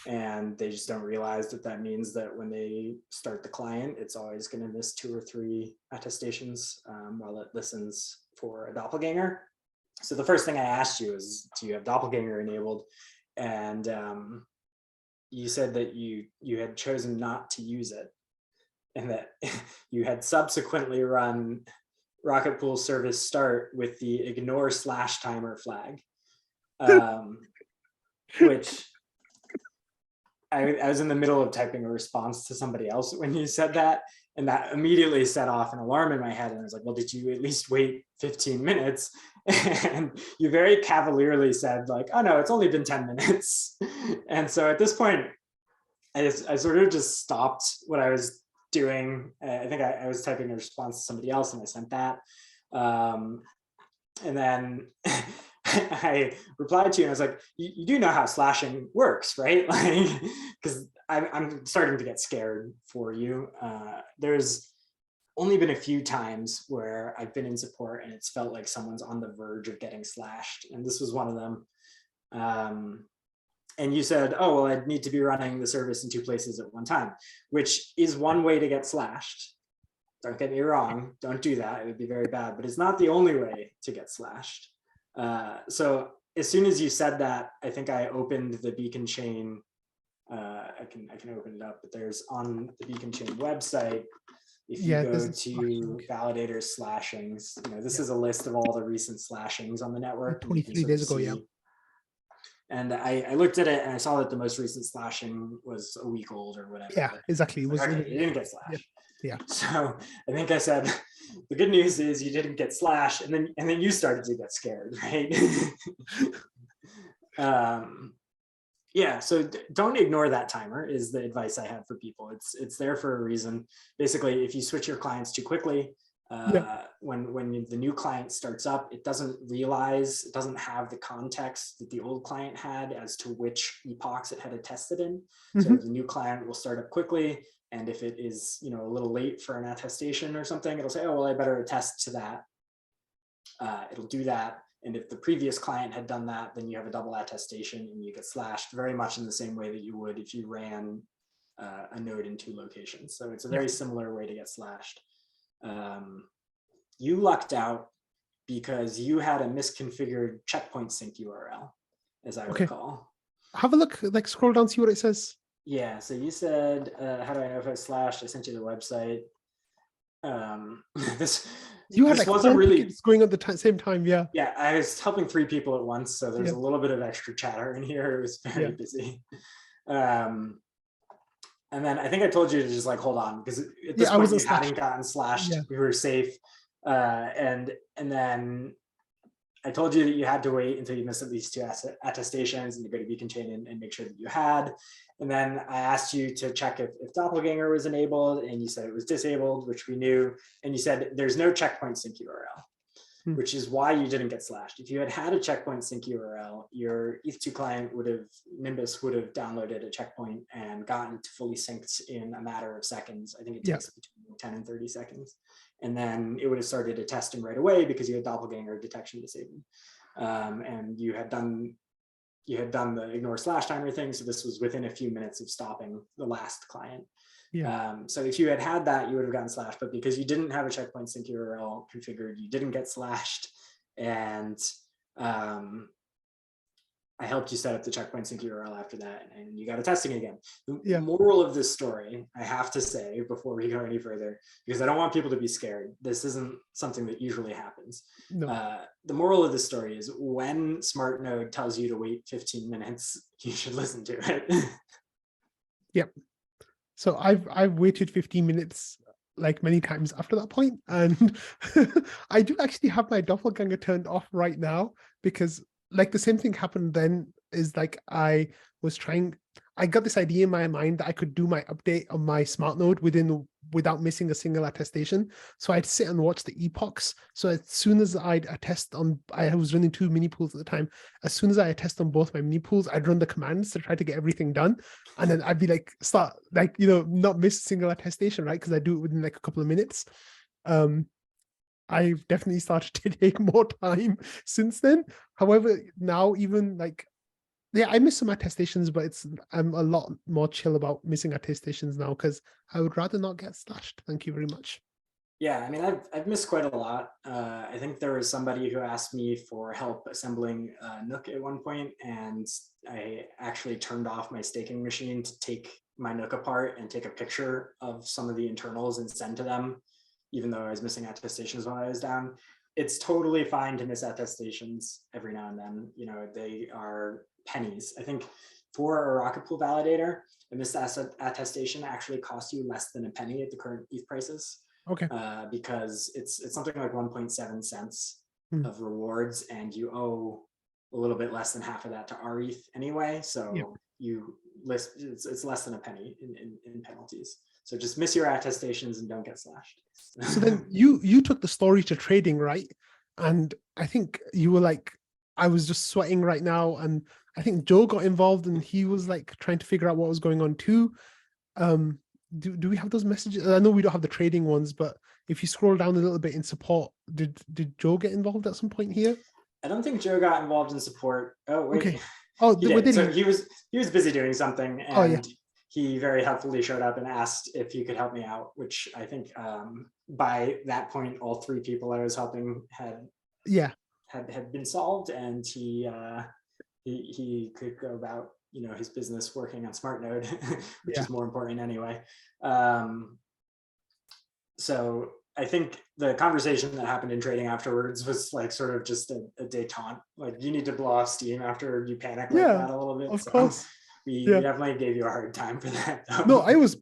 And they just don't realize that means that when they start the client, it's always going to miss 2 or 3 attestations while it listens for a doppelganger. So the first thing I asked you is, do you have doppelganger enabled? And you said that you had chosen not to use it, and that you had subsequently run Rocketpool service start with the ignore /timer flag, which I was in the middle of typing a response to somebody else when you said that, and that immediately set off an alarm in my head. And I was like, well, did you at least wait 15 minutes? And you very cavalierly said like, oh no, it's only been 10 minutes. And so at this point, I sort of just stopped what I was doing. I think I was typing a response to somebody else and I sent that. And then I replied to you and I was like, you do know how slashing works, right? Like, because I'm starting to get scared for you. There's only been a few times where I've been in support and it's felt like someone's on the verge of getting slashed. And this was one of them. And you said, oh, well, I'd need to be running the service in 2 places at one time, which is one way to get slashed. Don't get me wrong, don't do that. It would be very bad, but it's not the only way to get slashed. So as soon as you said that, I think I opened the beacon chain. I can open it up, but there's on the beacon chain website, if you go to validator slashings, this is a list of all the recent slashings on the network. 23 days ago, yeah. And I looked at it and I saw that the most recent slashing was a week old or whatever. Yeah, exactly. Okay, you didn't get slashed. Yeah. So I think I said, the good news is you didn't get slashed, and then you started to get scared, right? Yeah, so don't ignore that timer is the advice I have for people. It's there for a reason. Basically, if you switch your clients too quickly, when the new client starts up, it doesn't have the context that the old client had as to which epochs it had attested in. So the new client will start up quickly, and if it is a little late for an attestation or something, it'll say, oh, well, I better attest to that. It'll do that. And if the previous client had done that, then you have a double attestation and you get slashed very much in the same way that you would if you ran a node in 2 locations. So it's a very similar way to get slashed. You lucked out because you had a misconfigured checkpoint sync URL, as I recall. Have a look, like scroll down, see what it says. Yeah, so you said, how do I know if I slashed? I sent you the website. This You had this like wasn't 4 really, tickets going at the same time. Yeah. yeah, I was helping 3 people at once, so there's Yeah. a little bit of extra chatter in here. It was very Yeah. busy. Um, and then I think I told you to just like hold on, because at this Yeah. I point wasn't you hadn't slashed. gotten slashed. Yeah. We were safe. And then I told you that you had to wait until you missed at least 2 attestations and you go to Beacon Chain and make sure that you had. And then I asked you to check if Doppelganger was enabled, and you said it was disabled, which we knew. And you said there's no checkpoint sync URL, which is why you didn't get slashed. If you had had a checkpoint sync URL, your ETH2 client would have, Nimbus would have downloaded a checkpoint and gotten to fully synced in a matter of seconds. I think it takes between 10 and 30 seconds. And then it would have started attesting right away because you had Doppelganger detection disabled. And you had done the ignore slash timer thing. So this was within a few minutes of stopping the last client. Yeah. So if you had had that, you would have gotten slashed, but because you didn't have a checkpoint sync URL configured, you didn't get slashed. And I helped you set up the checkpoint sync URL after that, and you got a testing again. The moral of this story, I have to say before we go any further, because I don't want people to be scared. This isn't something that usually happens. No. The moral of this story is when SmartNode tells you to wait 15 minutes, you should listen to it. Yep. So I've waited 15 minutes like many times after that point, and I do actually have my doppelganger turned off right now, because like the same thing happened then. Is like I got this idea in my mind that I could do my update on my smart node without missing a single attestation. So I'd sit and watch the epochs. So as soon as I was running 2 mini pools at the time. As soon as I attest on both my mini pools, I'd run the commands to try to get everything done. And then I'd be like, not miss a single attestation, right? Because I do it within like a couple of minutes. I've definitely started to take more time since then. However, now even like, yeah, I miss some attestations, but I'm a lot more chill about missing attestations now, because I would rather not get slashed. Thank you very much. Yeah, I mean, I've missed quite a lot. I think there was somebody who asked me for help assembling Nook at one point, and I actually turned off my staking machine to take my Nook apart and take a picture of some of the internals and send to them, even though I was missing attestations while I was down. It's totally fine to miss attestations every now and then. They are pennies. I think for a Rocketpool validator, a missed attestation actually costs you less than a penny at the current ETH prices. Okay. Because it's something like 1.7 cents of rewards, and you owe a little bit less than half of that to our ETH anyway. So it's less than a penny in penalties. So just miss your attestations and don't get slashed. So then you took the story to trading, right? And I think you were like, I was just sweating right now. And I think Joe got involved and he was like trying to figure out what was going on too. Do we have those messages? I know we don't have the trading ones, but if you scroll down a little bit in support, did Joe get involved at some point here? I don't think Joe got involved in support. Oh, wait. Okay. Oh, he did. So he was busy doing something, and he very helpfully showed up and asked if he could help me out, which I think by that point, all 3 people I was helping had been solved, and he could go about his business working on SmartNode, which is more important anyway. So I think the conversation that happened in trading afterwards was like sort of just a détente. Like, you need to blow off steam after you panic like that a little bit. Of course. We definitely gave you a hard time for that, though. No, it was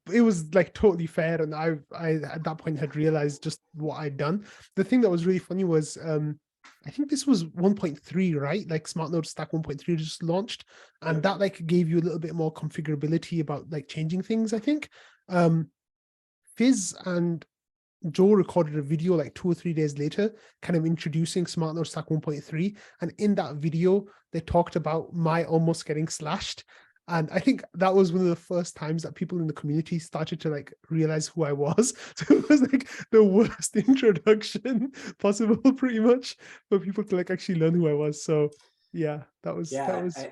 like totally fair, and I at that point had realized just what I'd done. The thing that was really funny was I think this was 1.3, right? Like SmartNode Stack 1.3 just launched, and that like gave you a little bit more configurability about like changing things, I think. Fizz and Joe recorded a video like 2 or 3 days later, kind of introducing SmartNode Stack 1.3. And in that video, they talked about my almost getting slashed. And I think that was one of the first times that people in the community started to like realize who I was. So it was like the worst introduction possible, pretty much, for people to like actually learn who I was. So yeah, that was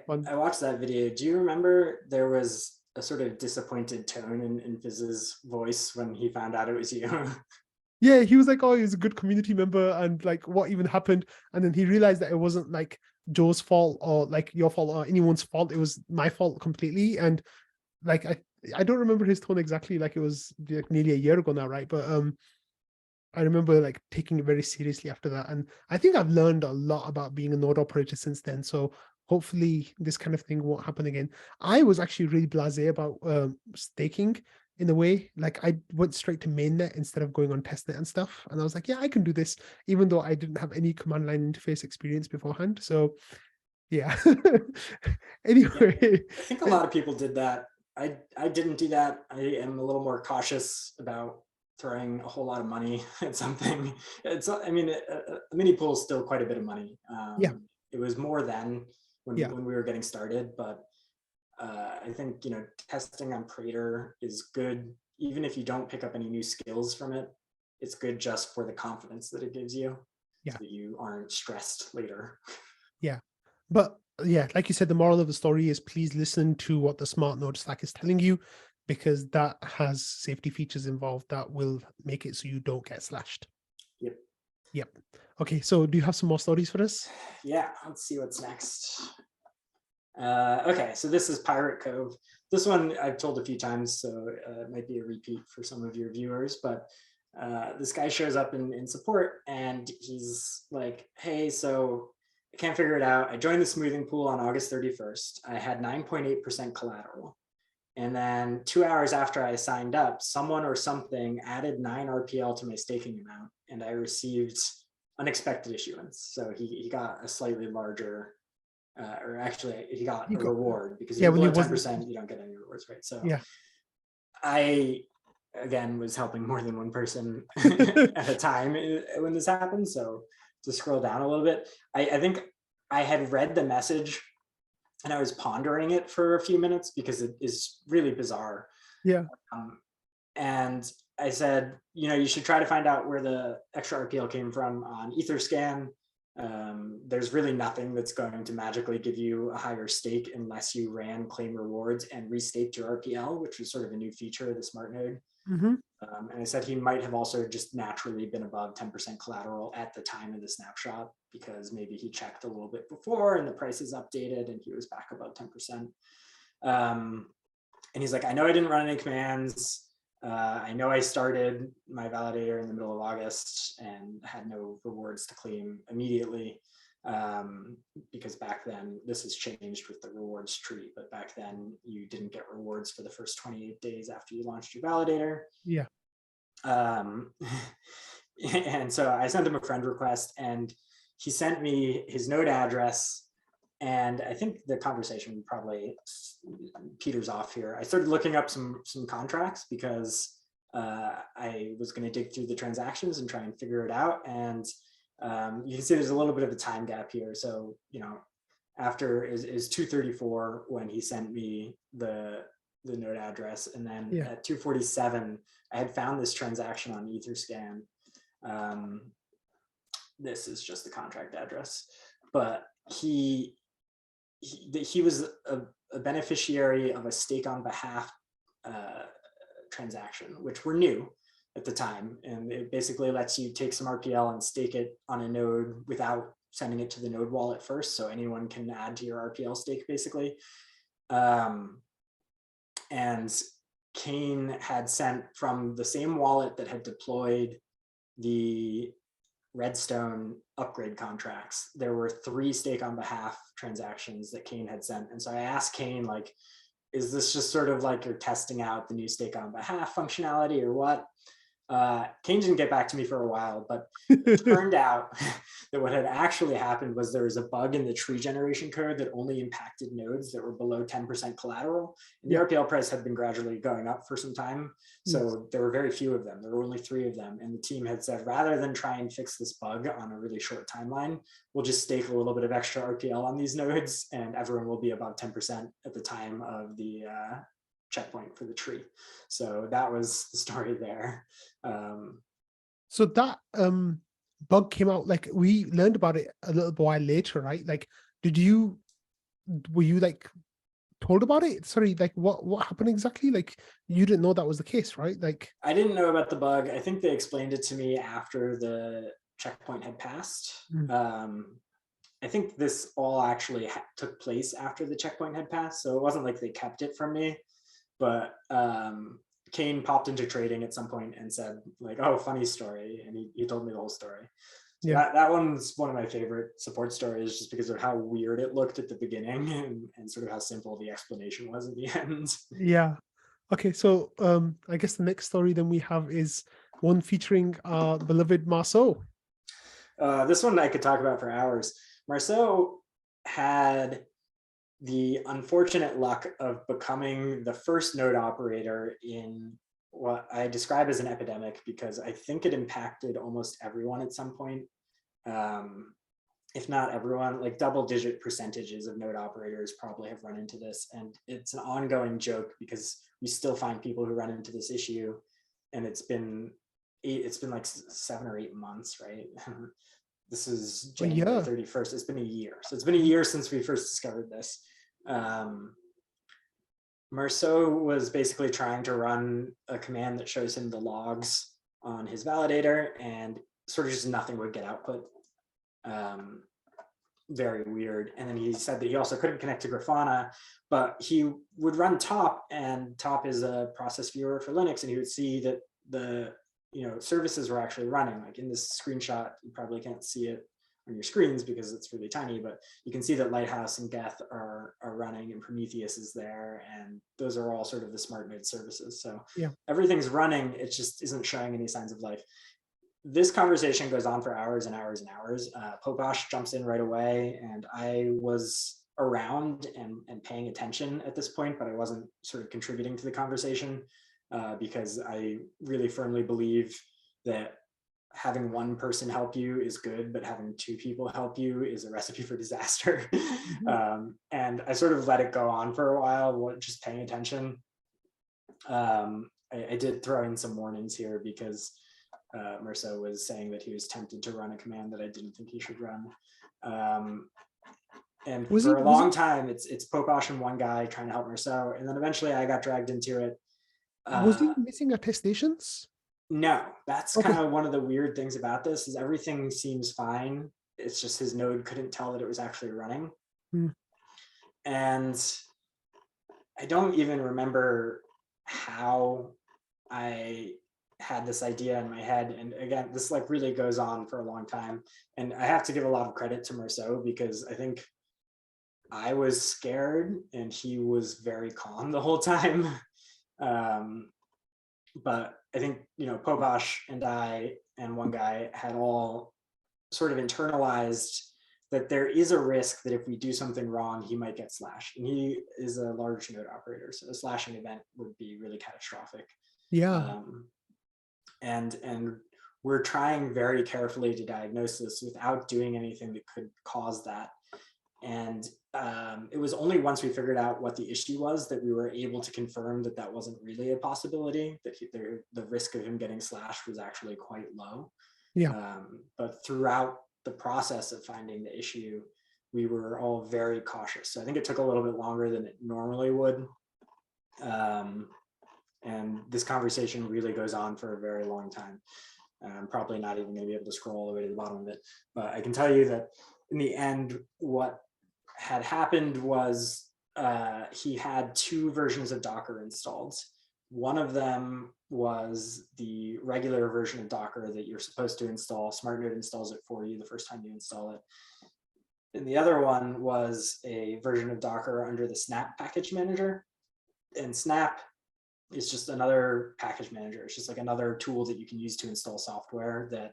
fun. I watched that video. Do you remember there was a sort of disappointed tone in Fizz's voice when he found out it was you? Yeah, he was like, oh, he's a good community member, and like, what even happened? And then he realized that it wasn't like Joe's fault or like your fault or anyone's fault. It was my fault completely. And like I don't remember his tone exactly, like it was like nearly a year ago now, right? But I remember like taking it very seriously after that. And I think I've learned a lot about being a node operator since then. So hopefully this kind of thing won't happen again. I was actually really blasé about staking in a way. Like I went straight to mainnet instead of going on testnet and stuff. And I was like, yeah, I can do this, even though I didn't have any command line interface experience beforehand. So yeah. Anyway. Yeah, I think a lot of people did that. I didn't do that. I am a little more cautious about throwing a whole lot of money at something. I mean, a mini pool is still quite a bit of money. Yeah. It was more than Yeah. when we were getting started, but I think, you know, testing on Prater is good, even if you don't pick up any new skills from it. It's good just for the confidence that it gives you, Yeah. so that you aren't stressed later. Yeah. But yeah, like you said, the moral of the story is please listen to what the smart node stack is telling you, because that has safety features involved that will make it so you don't get slashed. Yep. Yep. Okay, so do you have some more stories for us? Yeah, let's see what's next. Okay, so this is pirateCove. This one I've told a few times, so it might be a repeat for some of your viewers, but this guy shows up in support and he's like, hey, so I can't figure it out. I joined the smoothing pool on August 31st. I had 9.8% collateral. And then 2 hours after I signed up, someone or something added 9 RPL to my staking amount, and I received unexpected issuance. So he got a slightly larger, or actually he got a reward, because if you're below 10%, you don't get any rewards, right? So yeah, I, again, was helping more than one person at a time when this happened. So to scroll down a little bit, I think I had read the message and I was pondering it for a few minutes because it is really bizarre. yeah. And I said, you know, you should try to find out where the extra RPL came from on Etherscan. There's really nothing that's going to magically give you a higher stake unless you ran claim rewards and restaked your RPL, which was sort of a new feature of the smart node. Mm-hmm. And I said he might have also just naturally been above 10% collateral at the time of the snapshot, because maybe he checked a little bit before and the price is updated and he was back above 10%. And he's like, I know I didn't run any commands. I know I started my validator in the middle of August and had no rewards to claim immediately, because back then, this has changed with the rewards tree, but back then you didn't get rewards for the first 28 days after you launched your validator. Yeah. And so I sent him a friend request and he sent me his node address. And I think the conversation probably peters off here. I started looking up some contracts because I was going to dig through the transactions and try and figure it out. And you can see there's a little bit of a time gap here. So, you know, after is 2:34 when he sent me the node address. And then at 2:47, I had found this transaction on Etherscan. This is just the contract address, but he was a beneficiary of a stake on behalf transaction, which were new at the time. And it basically lets you take some RPL and stake it on a node without sending it to the node wallet first. So anyone can add to your RPL stake basically. And Kane had sent from the same wallet that had deployed the Redstone upgrade contracts. There were 3 stake on behalf transactions that Kane had sent. And so I asked Kane, like, is this just sort of like you're testing out the new stake on behalf functionality or what? Kane didn't get back to me for a while, but it turned out that what had actually happened was there was a bug in the tree generation code that only impacted nodes that were below 10% collateral. And the RPL price had been gradually going up for some time. So there were very few of them. There were only 3 of them. And the team had said, rather than try and fix this bug on a really short timeline, we'll just stake a little bit of extra RPL on these nodes and everyone will be above 10% at the time of the checkpoint for the tree. So that was the story there. So that bug came out, like we learned about it a little while later, right? Like, were you like told about it? Sorry, like what happened exactly? Like you didn't know that was the case, right? Like I didn't know about the bug. I think they explained it to me after the checkpoint had passed. I think this all actually took place after the checkpoint had passed. So it wasn't like they kept it from me. but Kane popped into trading at some point and said like, oh, funny story. And he told me the whole story. So that one's one of my favorite support stories just because of how weird it looked at the beginning and sort of how simple the explanation was at the end. Yeah. Okay, so I guess the next story then we have is one featuring our beloved Marceau. This one I could talk about for hours. Marceau had the unfortunate luck of becoming the first node operator in what I describe as an epidemic, because I think it impacted almost everyone at some point. If not everyone, like double-digit percentages of node operators probably have run into this. And it's an ongoing joke because we still find people who run into this issue. And it's been like 7 or 8 months, right? This is January 31st. It's been a year. So it's been a year since we first discovered this. Marceau was basically trying to run a command that shows him the logs on his validator, and sort of just nothing would get output. Very weird. And then he said that he also couldn't connect to Grafana, but he would run top, and top is a process viewer for Linux, and he would see that the services were actually running. Like in this screenshot, you probably can't see it on your screens because it's really tiny, but you can see that Lighthouse and Geth are running, and Prometheus is there, and those are all sort of the smart node services. So everything's running, it just isn't showing any signs of life. This conversation goes on for hours and hours and hours. Popash jumps in right away, and I was around and paying attention at this point, but I wasn't sort of contributing to the conversation because I really firmly believe that having one person help you is good, but having two people help you is a recipe for disaster. And I sort of let it go on for a while, just paying attention. I did throw in some warnings here because Marceau was saying that he was tempted to run a command that I didn't think he should run. And for a long time, it's Popash and one guy trying to help Marceau. And then eventually I got dragged into it. Was he missing attestations? No, that's kind of one of the weird things about this is everything seems fine. It's just his node couldn't tell that it was actually running. And I don't even remember how I had this idea in my head. And again, this like really goes on for a long time. And I have to give a lot of credit to Marceau because I think I was scared and he was very calm the whole time. But I think, Popash and I and one guy had all sort of internalized that there is a risk that if we do something wrong, he might get slashed. And he is a large node operator, so a slashing event would be really catastrophic. And we're trying very carefully to diagnose this without doing anything that could cause that. And it was only once we figured out what the issue was that we were able to confirm that that wasn't really a possibility, that the risk of him getting slashed was actually quite low. But throughout the process of finding the issue, we were all very cautious. So I think it took a little bit longer than it normally would. And this conversation really goes on for a very long time. I'm probably not even going to be able to scroll all the way to the bottom of it. But I can tell you that in the end, what had happened was he had two versions of Docker installed. One of them was the regular version of Docker that you're supposed to install. SmartNode installs it for you the first time you install it. And the other one was a version of Docker under the Snap package manager. And Snap is just another package manager. It's just like another tool that you can use to install software that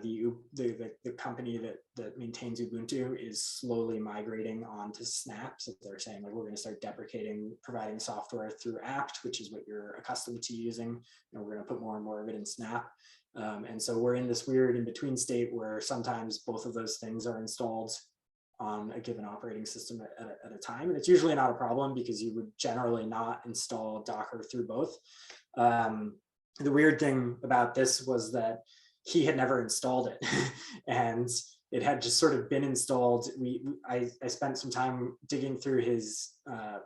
the company that maintains Ubuntu is slowly migrating onto Snap. So they're saying like, we're going to start deprecating providing software through apt, which is what you're accustomed to using. And we're going to put more and more of it in Snap. And so we're in this weird in-between state where sometimes both of those things are installed on a given operating system at a time. And it's usually not a problem because you would generally not install Docker through both. The weird thing about this was that he had never installed it and it had just sort of been installed. I spent some time digging through his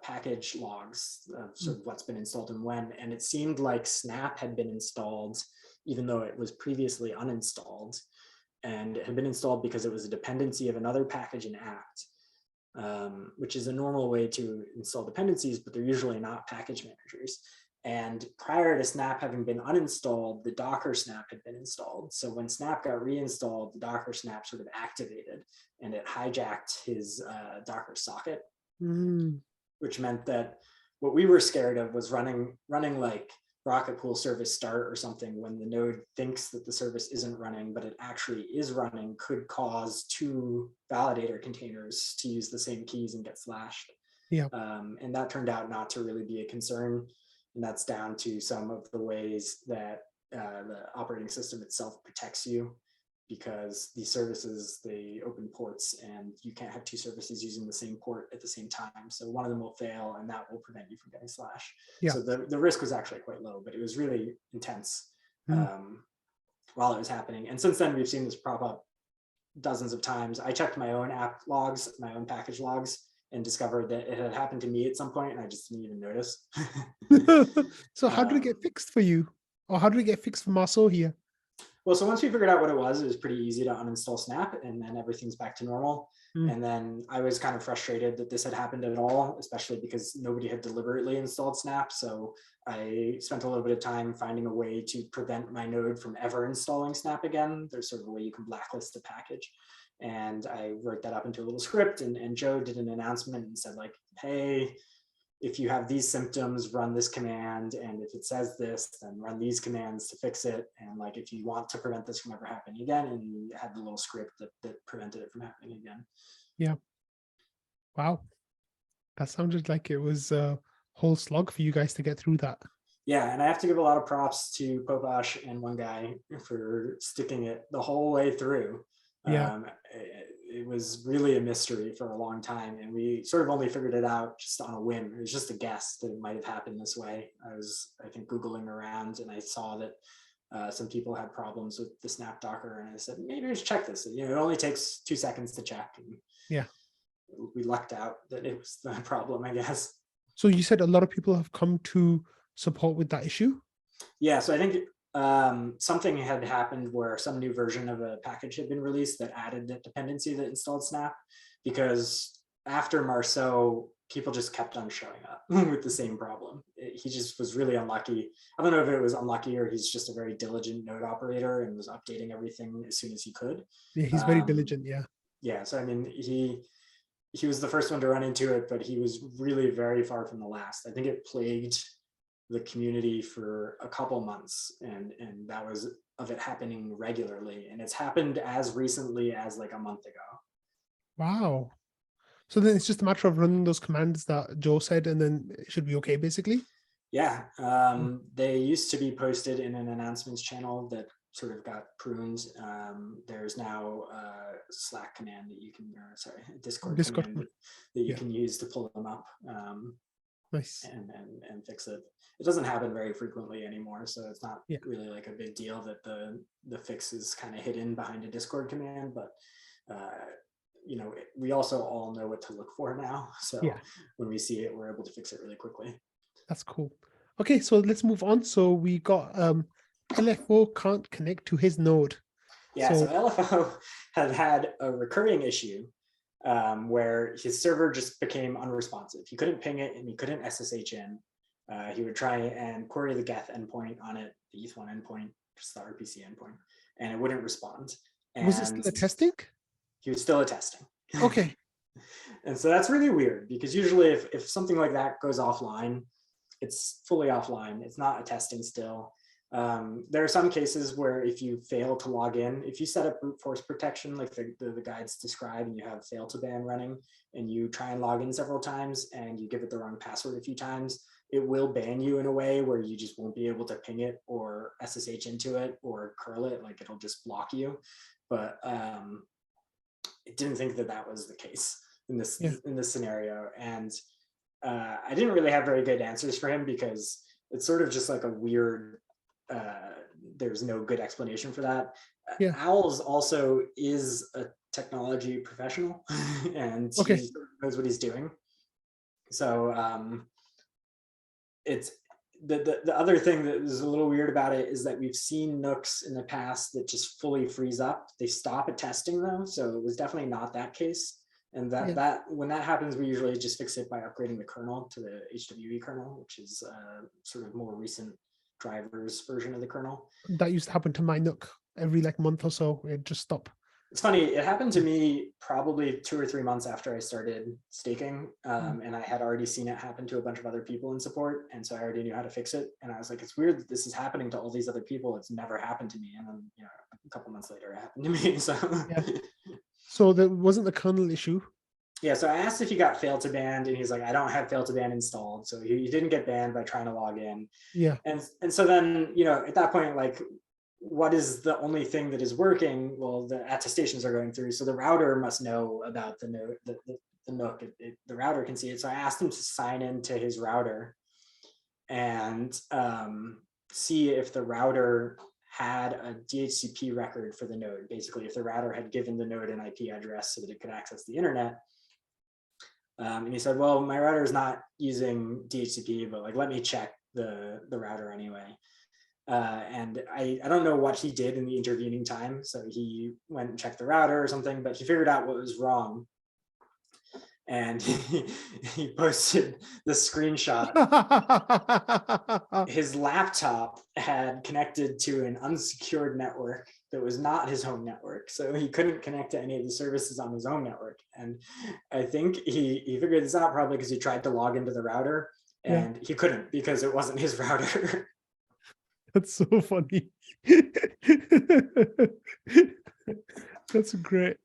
package logs of sort of what's been installed and when, and it seemed like Snap had been installed even though it was previously uninstalled, and it had been installed because it was a dependency of another package in apt. which is a normal way to install dependencies, but they're usually not package managers. And prior to Snap having been uninstalled, the Docker snap had been installed. So when Snap got reinstalled, the Docker snap sort of activated and it hijacked his Docker socket, which meant that what we were scared of was running like Rocketpool service start or something when the node thinks that the service isn't running, but it actually is running, could cause two validator containers to use the same keys and get slashed. Yeah. And that turned out not to really be a concern. And that's down to some of the ways that the operating system itself protects you, because these services, they open ports and you can't have two services using the same port at the same time. So one of them will fail and that will prevent you from getting slashed. Yeah. So the risk was actually quite low, but it was really intense while it was happening. And since then, we've seen this prop up dozens of times. I checked my own app logs, my own package logs, and discovered that it had happened to me at some point and I just didn't even notice. So how did it get fixed for you? Or how did it get fixed for Marceau here? Well, so once we figured out what it was pretty easy to uninstall Snap and then everything's back to normal. And then I was kind of frustrated that this had happened at all, especially because nobody had deliberately installed Snap. So I spent a little bit of time finding a way to prevent my node from ever installing Snap again. There's sort of a way you can blacklist a package. And I wrote that up into a little script, and Joe did an announcement and said like, hey, if you have these symptoms, run this command. And if it says this, then run these commands to fix it. And like, if you want to prevent this from ever happening again, and you had the little script that prevented it from happening again. Yeah. Wow. That sounded like it was a whole slog for you guys to get through that. Yeah, and I have to give a lot of props to Popash and one guy for sticking it the whole way through. Yeah. It was really a mystery for a long time, and we sort of only figured it out just on a whim. It was just a guess that it might have happened this way. I think, Googling around, and I saw that some people had problems with the Snap Docker, and I said, maybe just check this. It only takes 2 seconds to check. And yeah. We lucked out that it was the problem, I guess. So you said a lot of people have come to support with that issue? Yeah, so I think something had happened where some new version of a package had been released that added a dependency that installed Snap, because after Marceau, people just kept on showing up with the same problem. He just was really unlucky. I don't know if it was unlucky or he's just a very diligent node operator and was updating everything as soon as he could. Yeah, he's very diligent, yeah. Yeah, so I mean, he was the first one to run into it, but he was really very far from the last. I think it plagued the community for a couple months, and that was of it happening regularly, and it's happened as recently as like a month ago. Wow. So then it's just a matter of running those commands that Joe said, and then it should be okay, basically? Yeah, they used to be posted in an announcements channel that sort of got pruned. There's now a Slack command that you can, Discord command that you can use to pull them up. Nice. And fix it. It doesn't happen very frequently anymore, so it's not really like a big deal that the fix is kind of hidden behind a Discord command. But we also all know what to look for now. So when we see it, we're able to fix it really quickly. That's cool. Okay, so let's move on. So we got LFO can't connect to his node. Yeah, so LFO had a recurring issue where his server just became unresponsive. He couldn't ping it and he couldn't SSH in. He would try and query the geth endpoint on it, the ETH1 endpoint, just the RPC endpoint, and it wouldn't respond. And was it still a testing? He was still a testing. Okay. And so that's really weird, because usually if something like that goes offline, it's fully offline. It's not a testing still. There are some cases where if you fail to log in, if you set up brute force protection, like the guides describe, and you have fail to ban running, and you try and log in several times and you give it the wrong password a few times, it will ban you in a way where you just won't be able to ping it or SSH into it or curl it, like it'll just block you. But it didn't think that was the case in this scenario. And I didn't really have very good answers for him, because it's sort of just like a weird, there's no good explanation for that. Owls also is a technology professional and he knows what he's doing. So it's the other thing that is a little weird about it is that we've seen nooks in the past that just fully freeze up. They stop at testing though, so it was definitely not that case. And that when that happens, we usually just fix it by upgrading the kernel to the HWE kernel, which is sort of more recent drivers version of the kernel. That used to happen to my Nook every like month or so. It'd just stop. It's funny, it happened to me probably 2 or 3 months after I started staking, and I had already seen it happen to a bunch of other people in support, and so I already knew how to fix it. And I was like, it's weird that this is happening to all these other people. It's never happened to me. And then, you know, a couple months later, it happened to me. So yeah. So there wasn't the kernel issue. Yeah, so I asked if he got fail to ban, and he's like, I don't have fail to ban installed. So he didn't get banned by trying to log in. Yeah. And so then, you know, at that point, like, what is the only thing that is working? Well, the attestations are going through. So the router must know about the node, the Nook. The router can see it. So I asked him to sign into his router and see if the router had a DHCP record for the node. Basically, if the router had given the node an IP address so that it could access the internet. And he said, well, my router is not using DHCP, but like, let me check the router anyway. And I don't know what he did in the intervening time. So he went and checked the router or something, but he figured out what was wrong. And he posted the screenshot. His laptop had connected to an unsecured network that was not his home network. So he couldn't connect to any of the services on his own network. And I think he figured this out probably because he tried to log into the router and he couldn't because it wasn't his router. That's so funny. That's great.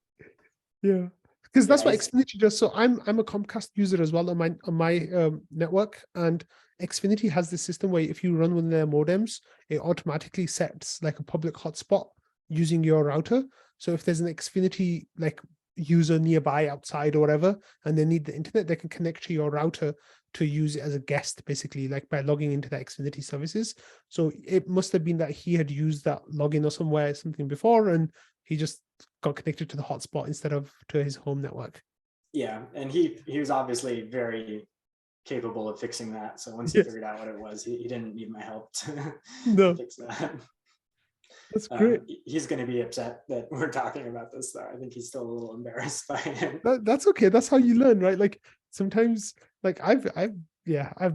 Yeah, because that's what Xfinity does. So I'm a Comcast user as well on my network, and Xfinity has this system where if you run one of their modems, it automatically sets like a public hotspot using your router. So if there's an Xfinity like user nearby outside or whatever, and they need the internet, they can connect to your router to use it as a guest, basically, like by logging into the Xfinity services. So it must have been that he had used that login or something before, and he just got connected to the hotspot instead of to his home network. Yeah, and he was obviously very capable of fixing that. So once he figured out what it was, he didn't need my help to fix that. That's great. He's going to be upset that we're talking about this, though. I think he's still a little embarrassed by it. That's okay. That's how you learn, right? Like sometimes, like I've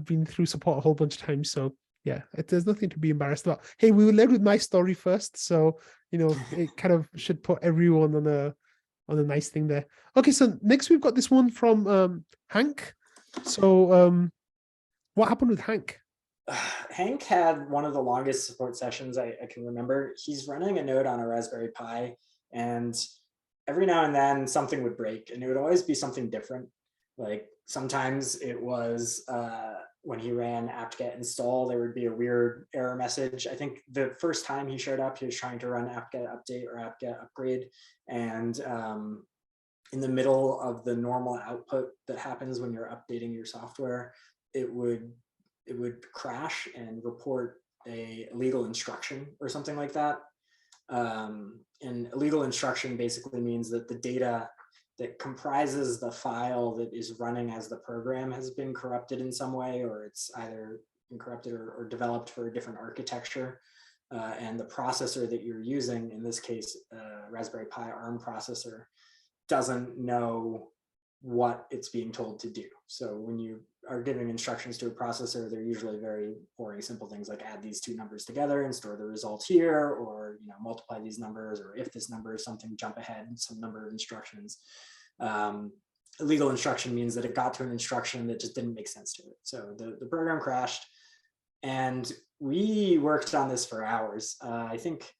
been through support a whole bunch of times. So yeah, there's nothing to be embarrassed about. Hey, we led with my story first, so you know it kind of should put everyone on a nice thing there. Okay, so next we've got this one from Hank. So what happened with Hank? Hank had one of the longest support sessions I can remember. He's running a node on a Raspberry Pi, and every now and then something would break, and it would always be something different. Like sometimes it was when he ran apt-get install, there would be a weird error message. I think the first time he showed up, he was trying to run apt-get update or apt-get upgrade, and in the middle of the normal output that happens when you're updating your software, it would crash and report a illegal instruction or something like that. And illegal instruction basically means that the data that comprises the file that is running as the program has been corrupted in some way, or it's either been corrupted or developed for a different architecture. And the processor that you're using, in this case, Raspberry Pi ARM processor, doesn't know what it's being told to do. So when you are giving instructions to a processor, they're usually very boring, simple things like add these two numbers together and store the result here, or multiply these numbers, or if this number is something, jump ahead some number of instructions. Illegal instruction means that it got to an instruction that just didn't make sense to it. So the program crashed, and we worked on this for hours. I think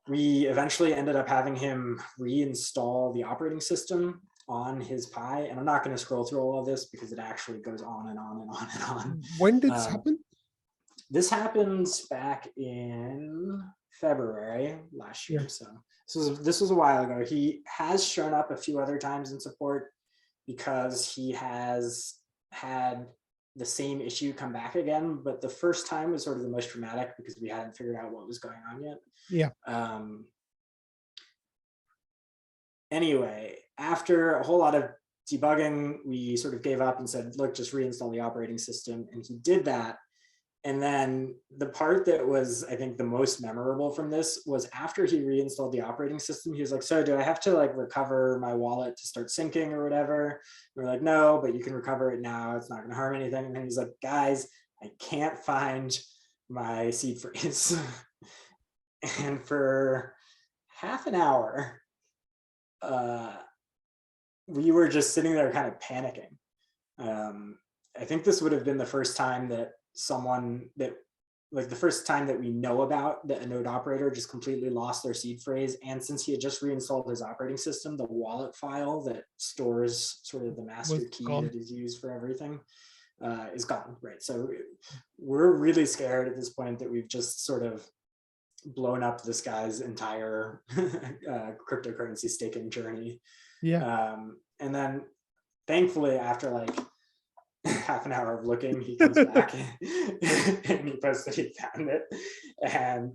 we eventually ended up having him reinstall the operating system on his Pi, and I'm not going to scroll through all of this because it actually goes on and on and on and on. When did this happen? This happened back in February last year. So this was a while ago. He has shown up a few other times in support because he has had the same issue come back again, but the first time was sort of the most dramatic because we hadn't figured out what was going on yet. Yeah. Anyway, after a whole lot of debugging, we sort of gave up and said, look, just reinstall the operating system. And he did that. And then the part that was, I think, the most memorable from this was after he reinstalled the operating system, he was like, so do I have to like recover my wallet to start syncing or whatever? We're like, no, but you can recover it now. It's not going to harm anything. And then he's like, guys, I can't find my seed phrase. And for half an hour, we were just sitting there kind of panicking. I think this would have been the first time that the first time that we know about that a node operator just completely lost their seed phrase. And since he had just reinstalled his operating system, the wallet file that stores sort of the master key that is used for everything is gone, right? So we're really scared at this point that we've just sort of blown up this guy's entire cryptocurrency staking journey. Yeah. And then thankfully, after like half an hour of looking, he comes back and he posts that he found it. And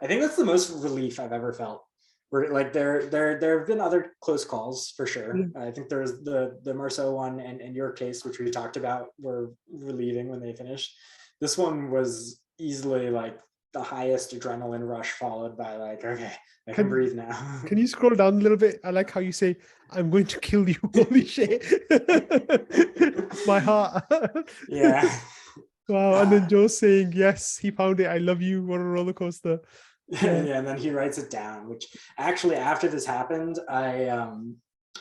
I think that's the most relief I've ever felt. Where like there have been other close calls for sure. I think there's the Marceau one and your case, which we talked about, were relieving when they finished. This one was easily like the highest adrenaline rush, followed by like, okay, I can breathe now. Can you scroll down a little bit? I like how you say, I'm going to kill you. Holy shit. My heart. Yeah. Wow. And then Joe's saying, yes, he found it. I love you. What a roller coaster. Yeah, and then he writes it down, which actually after this happened, I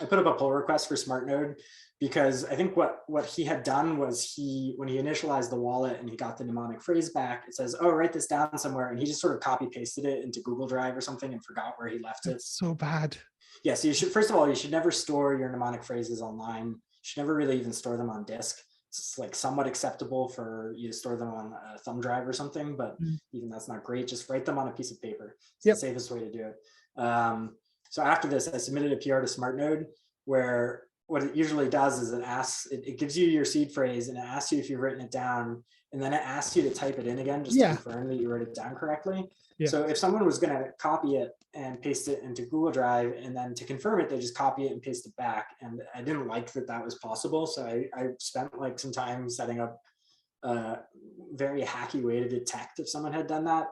put up a pull request for SmartNode, because I think what he had done was when he initialized the wallet and he got the mnemonic phrase back, it says, oh, write this down somewhere. And he just sort of copy pasted it into Google Drive or something and forgot where he left it. That's so bad. Yeah, so you should, first of all, you should never store your mnemonic phrases online. You should never really even store them on disk. It's like somewhat acceptable for you to store them on a thumb drive or something, but even that's not great. Just write them on a piece of paper. It's the safest way to do it. So after this, I submitted a PR to SmartNode, where what it usually does is it gives you your seed phrase and it asks you if you've written it down, and then it asks you to type it in again just to confirm that you wrote it down correctly. So if someone was going to copy it and paste it into Google Drive, and then to confirm it, they just copy it and paste it back. And I didn't like that was possible. So I spent like some time setting up a very hacky way to detect if someone had done that.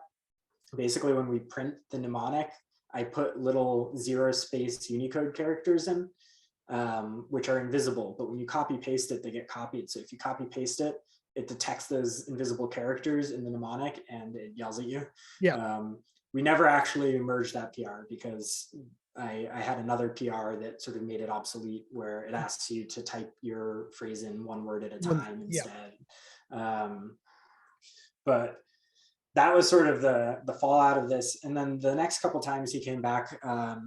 Basically, when we print the mnemonic, I put little 0-space Unicode characters in, which are invisible, but when you copy paste it, they get copied. So if you copy paste it, it detects those invisible characters in the mnemonic and it yells at you. We never actually merged that PR because I had another PR that sort of made it obsolete, where it asks you to type your phrase in one word at a time instead. But that was sort of the fallout of this. And then the next couple times he came back,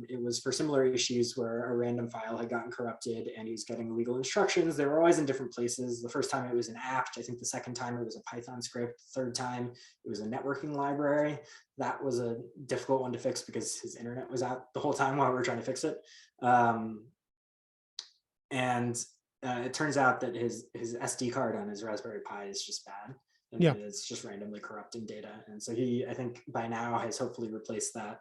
it was for similar issues where a random file had gotten corrupted and he was getting legal instructions. They were always in different places. The first time it was an apt. I think the second time it was a Python script. The third time it was a networking library. That was a difficult one to fix because his internet was out the whole time while we were trying to fix it. It turns out that his SD card on his Raspberry Pi is just bad. And it's just randomly corrupting data. And so he, I think by now, has hopefully replaced that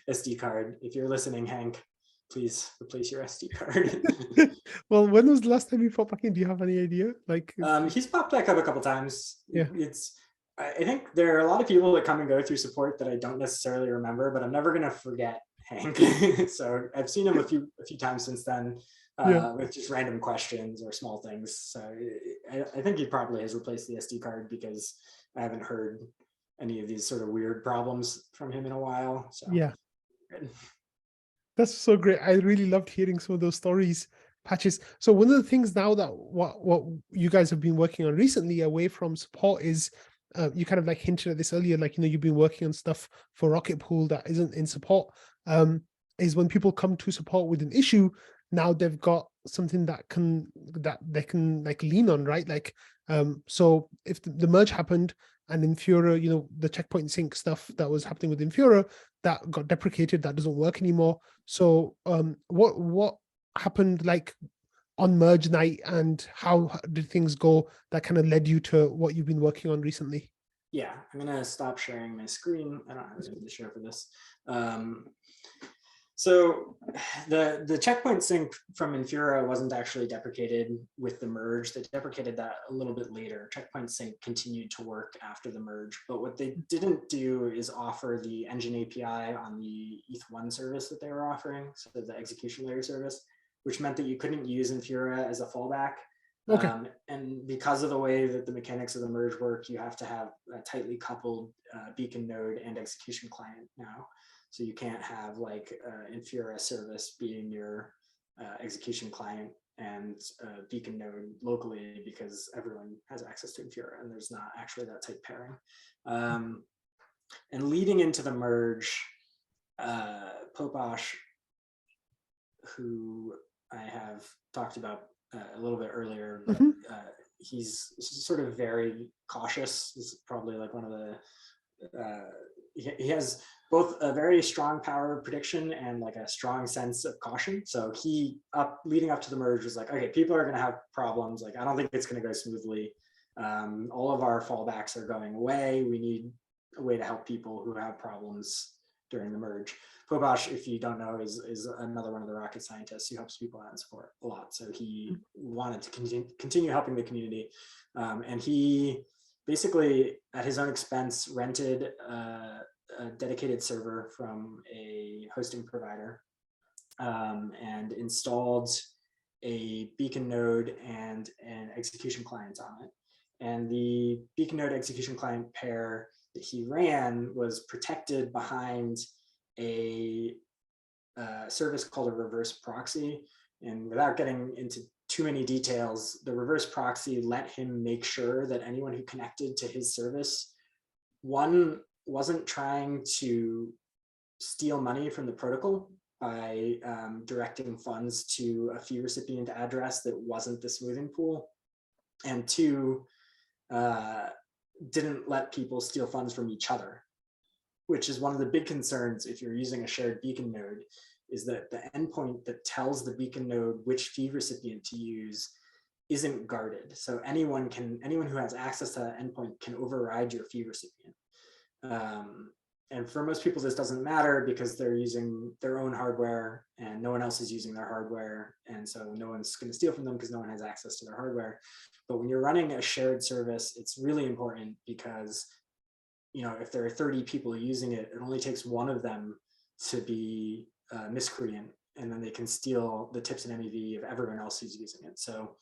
SD card. If you're listening, Hank, please replace your SD card. Well, when was the last time you popped back in? Do you have any idea? Like, he's popped back up a couple times. I think there are a lot of people that come and go through support that I don't necessarily remember, but I'm never going to forget Hank. So I've seen him a few times since then. With just random questions or small things. So I think he probably has replaced the SD card because I haven't heard any of these sort of weird problems from him in a while. So that's so great. I really loved hearing some of those stories, Patches. So one of the things now that what you guys have been working on recently away from support is you kind of like hinted at this earlier, like, you've been working on stuff for Rocketpool that isn't in support, is when people come to support with an issue, now they've got something that they can like lean on, right? Like, so if the merge happened and Infura, the checkpoint sync stuff that was happening with Infura, that got deprecated, that doesn't work anymore. So what happened like on merge night, and how did things go that kind of led you to what you've been working on recently? Yeah, I'm gonna stop sharing my screen. I don't have anything to share for this. So the checkpoint sync from Infura wasn't actually deprecated with the merge. They deprecated that a little bit later. Checkpoint sync continued to work after the merge, but what they didn't do is offer the engine API on the ETH1 service that they were offering, so the execution layer service, which meant that you couldn't use Infura as a fallback. Okay. And because of the way that the mechanics of the merge work, you have to have a tightly coupled beacon node and execution client now. So you can't have like Infura service being your execution client and beacon node locally, because everyone has access to Infura and there's not actually that tight pairing. And leading into the merge, Poposh, who I have talked about a little bit earlier, but he's sort of very cautious. This is probably like one of the, he has both a very strong power of prediction and like a strong sense of caution. So he, leading up to the merge, was like, okay, people are going to have problems. Like, I don't think it's going to go smoothly. All of our fallbacks are going away. We need a way to help people who have problems during the merge. Poposh, if you don't know, is another one of the rocket scientists who helps people out in support a lot. So he wanted to continue helping the community. And he basically, at his own expense, rented a dedicated server from a hosting provider and installed a beacon node and an execution client on it. And the beacon node execution client pair that he ran was protected behind a service called a reverse proxy. And without getting into too many details, the reverse proxy let him make sure that anyone who connected to his service, one, wasn't trying to steal money from the protocol by directing funds to a fee recipient address that wasn't the smoothing pool, and two, didn't let people steal funds from each other, which is one of the big concerns if you're using a shared beacon node, is that the endpoint that tells the beacon node which fee recipient to use isn't guarded. So anyone who has access to that endpoint can override your fee recipient. And for most people, this doesn't matter because they're using their own hardware and no one else is using their hardware. And so no one's going to steal from them because no one has access to their hardware. But when you're running a shared service, it's really important because, you know, if there are 30 people using it, it only takes one of them to be a miscreant, and then they can steal the tips and MEV of everyone else who's using it. So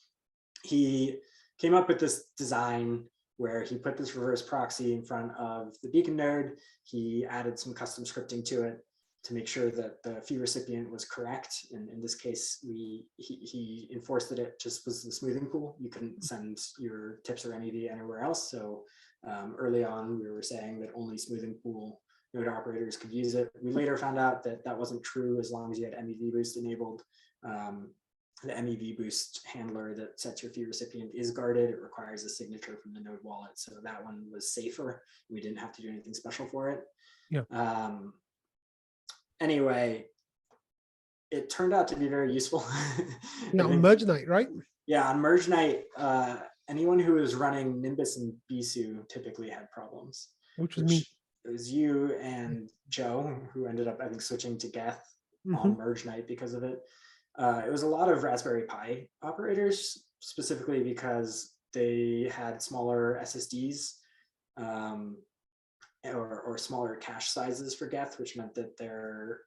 he came up with this design where he put this reverse proxy in front of the beacon node. He added some custom scripting to it to make sure that the fee recipient was correct. And in this case, he enforced that it just was the smoothing pool. You couldn't send your tips or MEV anywhere else. So early on, we were saying that only smoothing pool node operators could use it. We later found out that that wasn't true as long as you had MEV boost enabled. The MEV boost handler that sets your fee recipient is guarded. It requires a signature from the node wallet. So that one was safer. We didn't have to do anything special for it. Yeah. Anyway, it turned out to be very useful. Yeah, on merge night, right? Yeah, on merge night, anyone who was running Nimbus and Bisu typically had problems. Which was me. It was you and Joe, who ended up, I think, switching to Geth on merge night because of it. It was a lot of Raspberry Pi operators, specifically because they had smaller SSDs or smaller cache sizes for Geth, which meant that their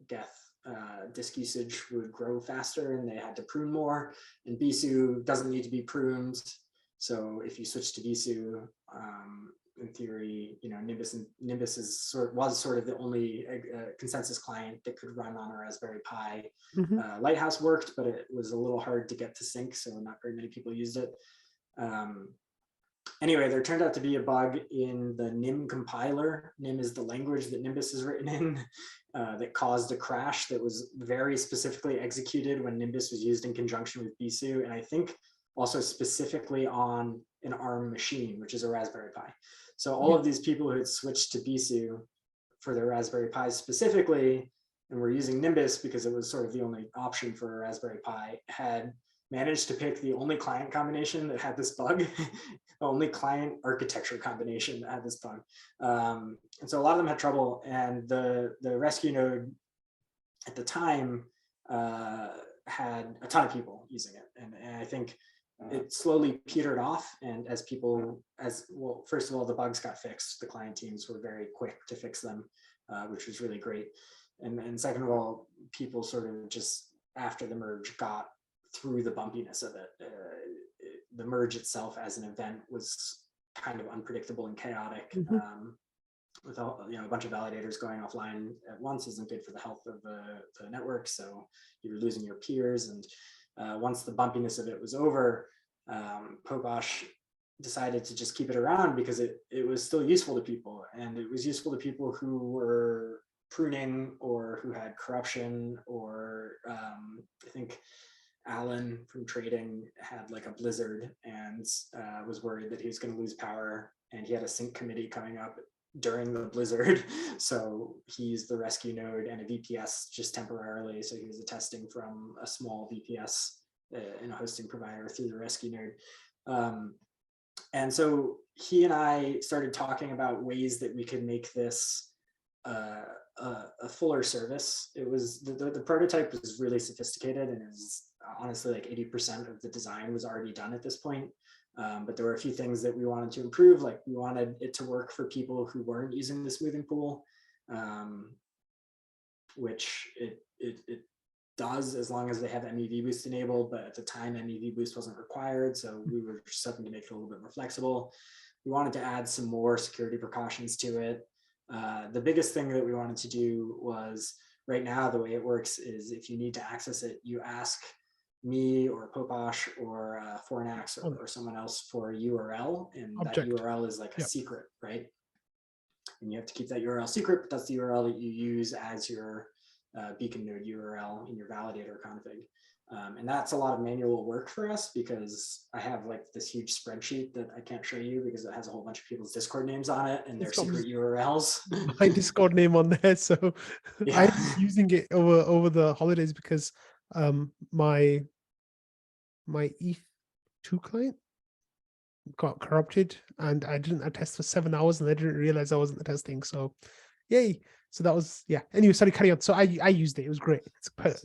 Geth disk usage would grow faster and they had to prune more. And Bisu doesn't need to be pruned. So if you switch to Bisu, in theory, you know, Nimbus was sort of the only consensus client that could run on a Raspberry Pi. Lighthouse worked, but it was a little hard to get to sync, so not very many people used it. Anyway, there turned out to be a bug in the Nim compiler. Nim is the language that Nimbus is written in, that caused a crash that was very specifically executed when Nimbus was used in conjunction with Bisu, and I think also specifically on an ARM machine, which is a Raspberry Pi. So all of these people who had switched to Bisu for their Raspberry Pis specifically, and were using Nimbus because it was sort of the only option for a Raspberry Pi, had managed to pick the only client combination that had this bug, the only client architecture combination that had this bug. And so a lot of them had trouble, and the rescue node at the time had a ton of people using it, and I think it slowly petered off. And as well, first of all, the bugs got fixed. The client teams were very quick to fix them, which was really great. And second of all, people sort of just after the merge got through the bumpiness of it. The merge itself as an event was kind of unpredictable and chaotic. With a bunch of validators going offline at once isn't good for the health of the network. So you were losing your peers. And once the bumpiness of it was over, Pobosh decided to just keep it around because it was still useful to people. And it was useful to people who were pruning or who had corruption, or I think Alan from trading had like a blizzard and was worried that he was going to lose power, and he had a sync committee coming up during the blizzard. So he used the rescue node and a VPS just temporarily. So he was attesting from a small VPS in a hosting provider through the rescue node. And so he and I started talking about ways that we could make this a fuller service. It was the prototype was really sophisticated, and it was honestly like 80% of the design was already done at this point. But there were a few things that we wanted to improve. Like we wanted it to work for people who weren't using the smoothing pool, which it does as long as they have MEV boost enabled. But at the time, MEV boost wasn't required, so we were just hoping to make it a little bit more flexible. We wanted to add some more security precautions to it. The biggest thing that we wanted to do was, right now the way it works is if you need to access it, you ask me or Pobosh or Fornax or someone else for a URL, and Object. that URL is like a secret, right? And you have to keep that URL secret, but that's the URL that you use as your beacon node URL in your validator config. And that's a lot of manual work for us, because I have like this huge spreadsheet that I can't show you because it has a whole bunch of people's Discord names on it and their secret URLs. My Discord name on there, so Yeah. I was using it over the holidays because my ETH2 client got corrupted, and I didn't attest for 7 hours, and I didn't realize I wasn't attesting. So, yay! So that was Anyway, sorry, carry on. So I used it. It was great.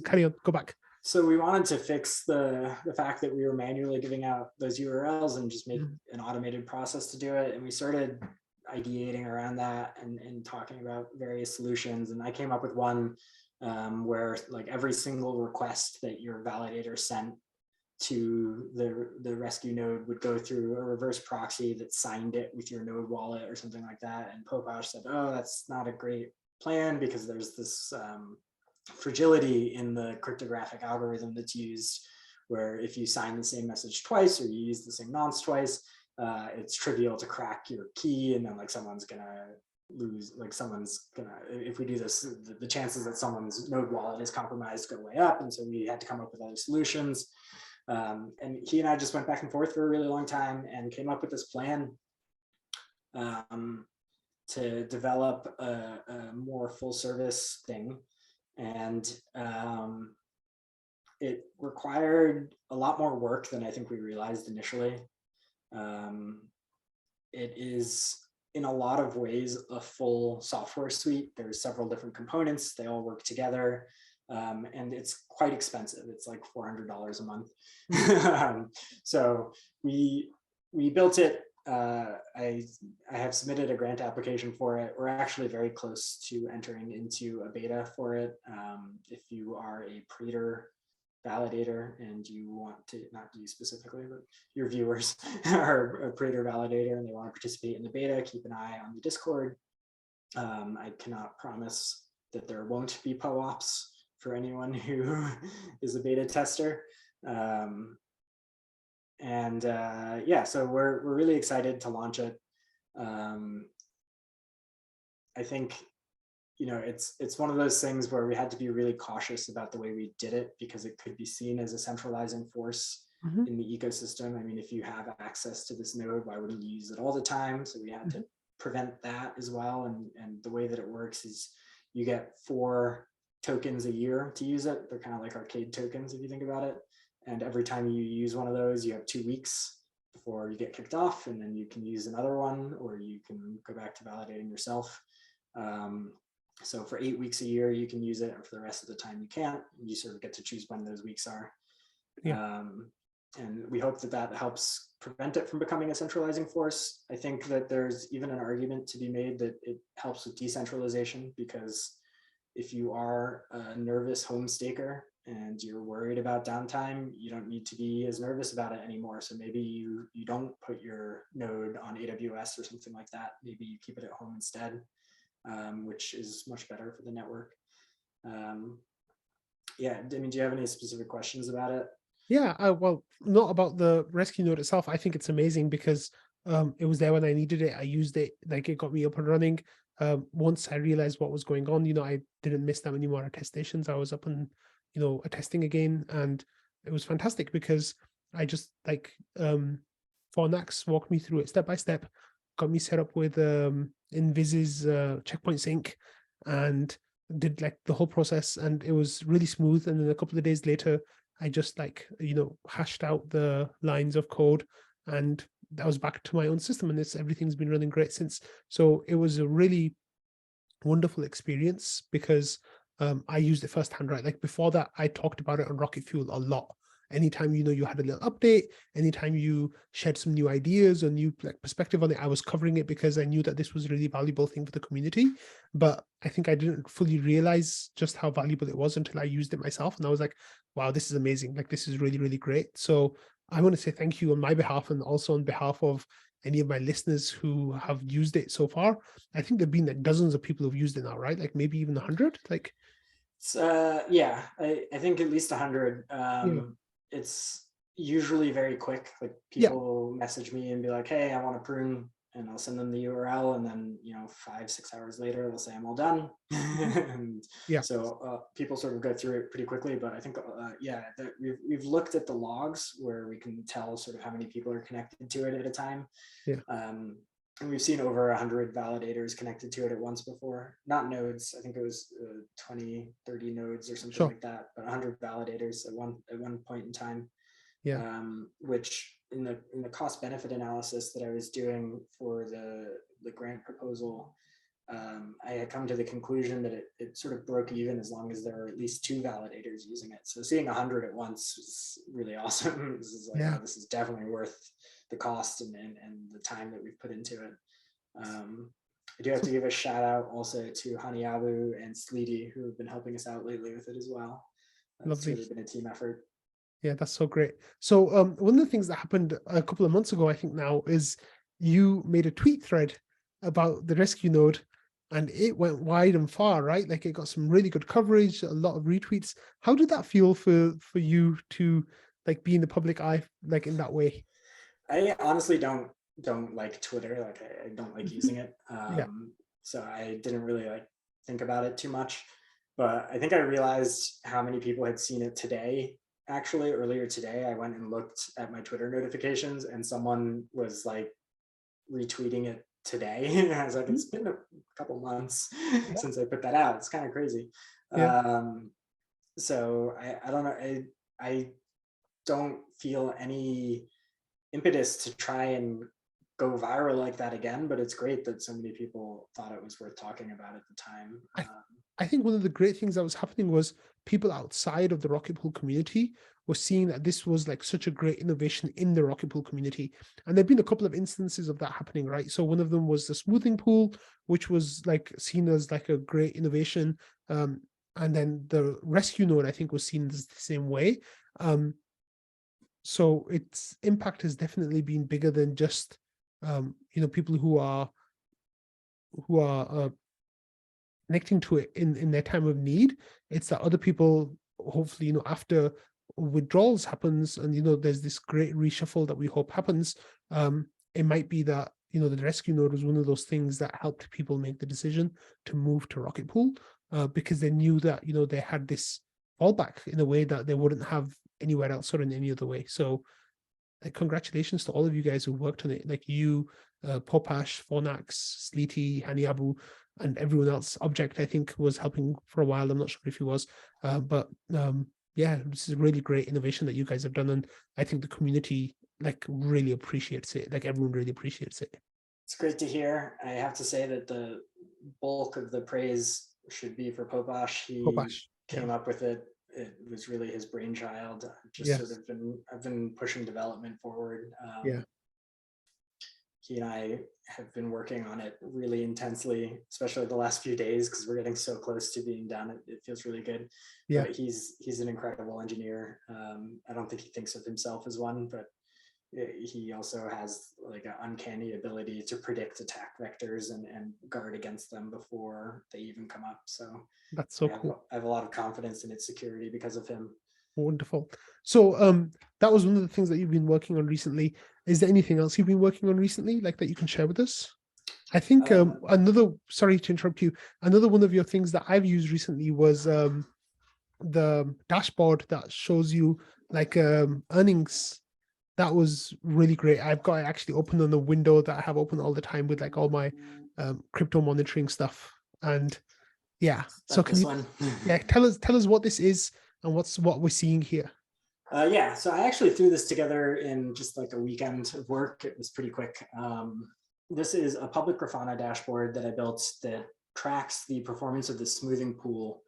Carry on. Go back. So we wanted to fix the fact that we were manually giving out those URLs and just make an automated process to do it. And we started ideating around that and talking about various solutions. And I came up with one where like every single request that your validator sent to the rescue node would go through a reverse proxy that signed it with your node wallet or something like that. And Pobosh said, oh, that's not a great plan because there's this fragility in the cryptographic algorithm that's used, where if you sign the same message twice or you use the same nonce twice, it's trivial to crack your key, and then like someone's gonna lose, like if we do this, the chances that someone's node wallet is compromised go way up. And so we had to come up with other solutions. And he and I just went back and forth for a really long time and came up with this plan to develop a more full service thing. And it required a lot more work than I think we realized initially. It is in a lot of ways a full software suite. There's several different components, they all work together. And it's quite expensive. It's like $400 a month. So we built it. I have submitted a grant application for it. We're actually very close to entering into a beta for it. If you are a Praetor validator and you want to, not you specifically, but your viewers are a Praetor validator and they want to participate in the beta, keep an eye on the Discord. I cannot promise that there won't be POOPs for anyone who is a beta tester. So we're really excited to launch it. I think, it's one of those things where we had to be really cautious about the way we did it, because it could be seen as a centralizing force in the ecosystem. I mean, if you have access to this node, why wouldn't you use it all the time? So we had to prevent that as well. And the way that it works is you get 4 tokens a year to use it. They're kind of like arcade tokens if you think about it. And every time you use one of those, you have 2 weeks before you get kicked off, and then you can use another one, or you can go back to validating yourself. So for 8 weeks a year, you can use it, and for the rest of the time you can't. You sort of get to choose when those weeks are. And we hope that that helps prevent it from becoming a centralizing force. I think that there's even an argument to be made that it helps with decentralization, because if you are a nervous home staker and you're worried about downtime, you don't need to be as nervous about it anymore. So maybe you don't put your node on AWS or something like that. Maybe you keep it at home instead, which is much better for the network. Yeah, I mean, do you have any specific questions about it? Yeah, well, not about the rescue node itself. I think it's amazing because it was there when I needed it. I used it, like it got me up and running. Once I realized what was going on, I didn't miss that many more attestations. I was up and, attesting again, and it was fantastic because I just Fornax walked me through it step by step, got me set up with Invis's checkpoint sync, and did like the whole process, and it was really smooth. And then a couple of days later, I just hashed out the lines of code, and that was back to my own system, and everything's been running great since. So it was a really wonderful experience because I used it firsthand, right? Like before that, I talked about it on Rocket Fuel a lot. Anytime, you had a little update, anytime you shared some new ideas or new perspective on it, I was covering it because I knew that this was a really valuable thing for the community. But I think I didn't fully realize just how valuable it was until I used it myself. And I was like, wow, this is amazing. Like, this is really, really great. So I want to say thank you on my behalf, and also on behalf of any of my listeners who have used it so far. I think there've been like dozens of people who've used it now, right? Like maybe even 100. Like, yeah, I think at least 100. It's usually very quick. Like people message me and be like, hey, I want to prune, and I'll send them the URL, and then 5-6 hours later they'll say I'm all done. And so people sort of go through it pretty quickly. But I think we've looked at the logs where we can tell sort of how many people are connected to it at a time. And we've seen over 100 validators connected to it at once before. Not nodes. I think it was 20, 30 nodes or something like that, but 100 validators at one point in time. Which in the cost benefit analysis that I was doing for the grant proposal, I had come to the conclusion that it sort of broke even as long as there were at least 2 validators using it. So seeing 100 at once is really awesome. This is like, oh, this is definitely worth the cost and the time that we've put into it. I do have to give a shout out also to Haniabu and Sleety, who have been helping us out lately with it as well. It's really been a team effort. Yeah, that's so great. So one of the things that happened a couple of months ago, I think now, is you made a tweet thread about the rescue node, and it went wide and far, right? Like it got some really good coverage, a lot of retweets. How did that feel for you to like be in the public eye like in that way? I honestly don't like Twitter. Like I don't like using it. So I didn't really like think about it too much. But I think I realized how many people had seen it today. Actually, earlier today, I went and looked at my Twitter notifications, and someone was like retweeting it today. And I was like, it's been a couple months since I put that out. It's kind of crazy. So I don't know. I don't feel any impetus to try and go viral like that again, but it's great that so many people thought it was worth talking about at the time. I think one of the great things that was happening was people outside of the Rocketpool community were seeing that this was like such a great innovation in the Rocketpool community. And there've been a couple of instances of that happening, right? So one of them was the smoothing pool, which was like seen as like a great innovation. And then the rescue node, I think, was seen as the same way. So its impact has definitely been bigger than just people who are connecting to it in their time of need. It's that other people, hopefully, after withdrawals happens and there's this great reshuffle that we hope happens, it might be that the rescue node was one of those things that helped people make the decision to move to Rocketpool, because they knew that they had this fallback in a way that they wouldn't have anywhere else or in any other way. So congratulations to all of you guys who worked on it, like you, Popash, Fornax, Sleety, Haniabu, and everyone else. Object, I think, was helping for a while. I'm not sure if he was, but yeah, this is a really great innovation that you guys have done, and I think the community like really appreciates it. Like everyone really appreciates it. It's great to hear. I have to say that the bulk of the praise should be for Popash. He Popash, came up with it. It was really his brainchild. I've been pushing development forward. Yeah. He and I have been working on it really intensely, especially the last few days, because we're getting so close to being done. It feels really good. Yeah. But he's an incredible engineer. I don't think he thinks of himself as one, but he also has like an uncanny ability to predict attack vectors and guard against them before they even come up. So That's so cool. I have a lot of confidence in its security because of him. Wonderful. So that was one of the things that you've been working on recently. Is there anything else you've been working on recently, like that you can share with us? I think sorry to interrupt you, another one of your things that I've used recently was the dashboard that shows you like earnings. That was really great. I've got it actually open on the window that I have open all the time with like all my crypto monitoring stuff. And yeah, so can you tell us what this is and what we're seeing here? Yeah, so I actually threw this together in just like a weekend of work. It was pretty quick. This is a public Grafana dashboard that I built that tracks the performance of the smoothing pool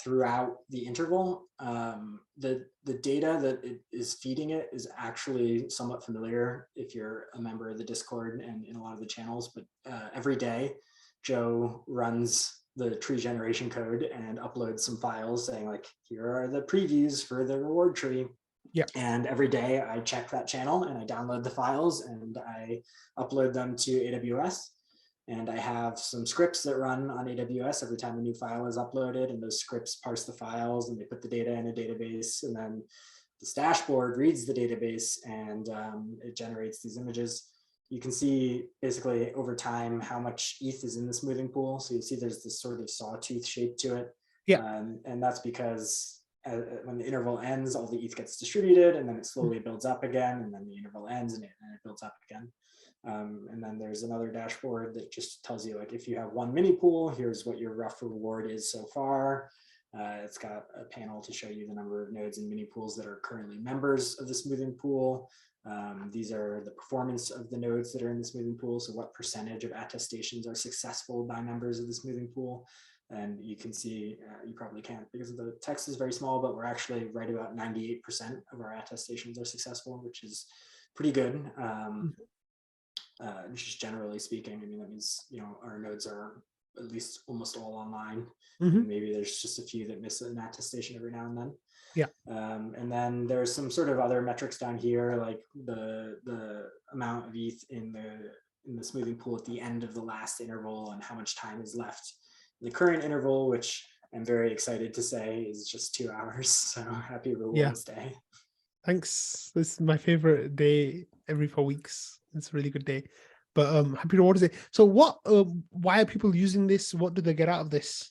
throughout the interval. The data that it is feeding it is actually somewhat familiar if you're a member of the Discord and in a lot of the channels, but every day Joe runs the tree generation code and uploads some files saying like, here are the previews for the reward tree. Yeah. And every day I check that channel and I download the files and I upload them to AWS. And I have some scripts that run on AWS every time a new file is uploaded, and those scripts parse the files and they put the data in a database, and then this dashboard reads the database and it generates these images. You can see basically over time how much ETH is in the smoothing pool. So you see there's this sort of sawtooth shape to it. Yeah. And that's because when the interval ends, all the ETH gets distributed and then it slowly builds up again, and then the interval ends and it builds up again. And then there's another dashboard that just tells you like, if you have one mini pool, here's what your rough reward is so far. It's got a panel to show you the number of nodes and mini pools that are currently members of the smoothing pool. These are the performance of the nodes that are in the smoothing pool. So what percentage of attestations are successful by members of the smoothing pool? And you can see, you probably can't because the text is very small, but we're actually right about 98% of our attestations are successful, which is pretty good. Just generally speaking, I mean, that means, you know, our nodes are at least almost all online. And maybe there's just a few that miss an attestation every now and then. Yeah. And then there's some sort of other metrics down here, like the amount of ETH in the smoothing pool at the end of the last interval and how much time is left in the current interval, which I'm very excited to say is just 2 hours. So happy rewards day. Thanks. This is my favorite day every 4 weeks. It's a really good day. But happy rewards day. So what why are people using this? What do they get out of this?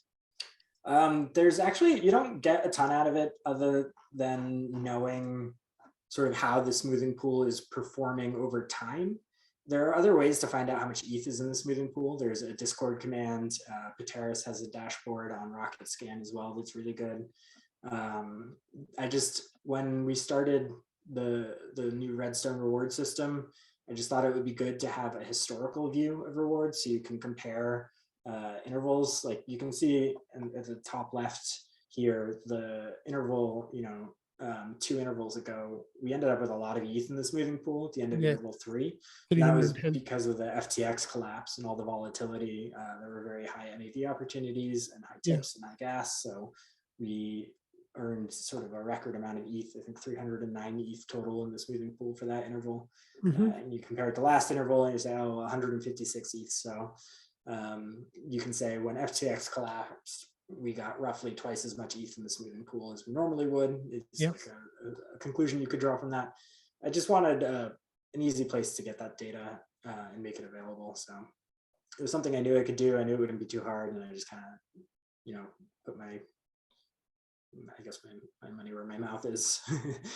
There's actually, you don't get a ton out of it other than knowing sort of how the smoothing pool is performing over time. There are other ways to find out how much ETH is in the smoothing pool. There's a Discord command. Pateris has a dashboard on RocketScan as well that's really good. When we started the new Redstone reward system, I just thought it would be good to have a historical view of rewards so you can compare intervals. Like you can see at the top left here, the interval, 2 intervals ago, we ended up with a lot of ETH in the smoothing pool at the end of interval 3. That was because of the FTX collapse and all the volatility. There were very high NAV opportunities and high tips and high gas. So we earned sort of a record amount of ETH, I think 309 ETH total in the smoothing pool for that interval. And you compare it to last interval and you say, 156 ETH. So you can say when FTX collapsed, we got roughly twice as much ETH in the smoothing pool as we normally would. It's like a conclusion you could draw from that. I just wanted an easy place to get that data and make it available. So it was something I knew I could do. I knew it wouldn't be too hard. And I just kind of, put my money where my mouth is.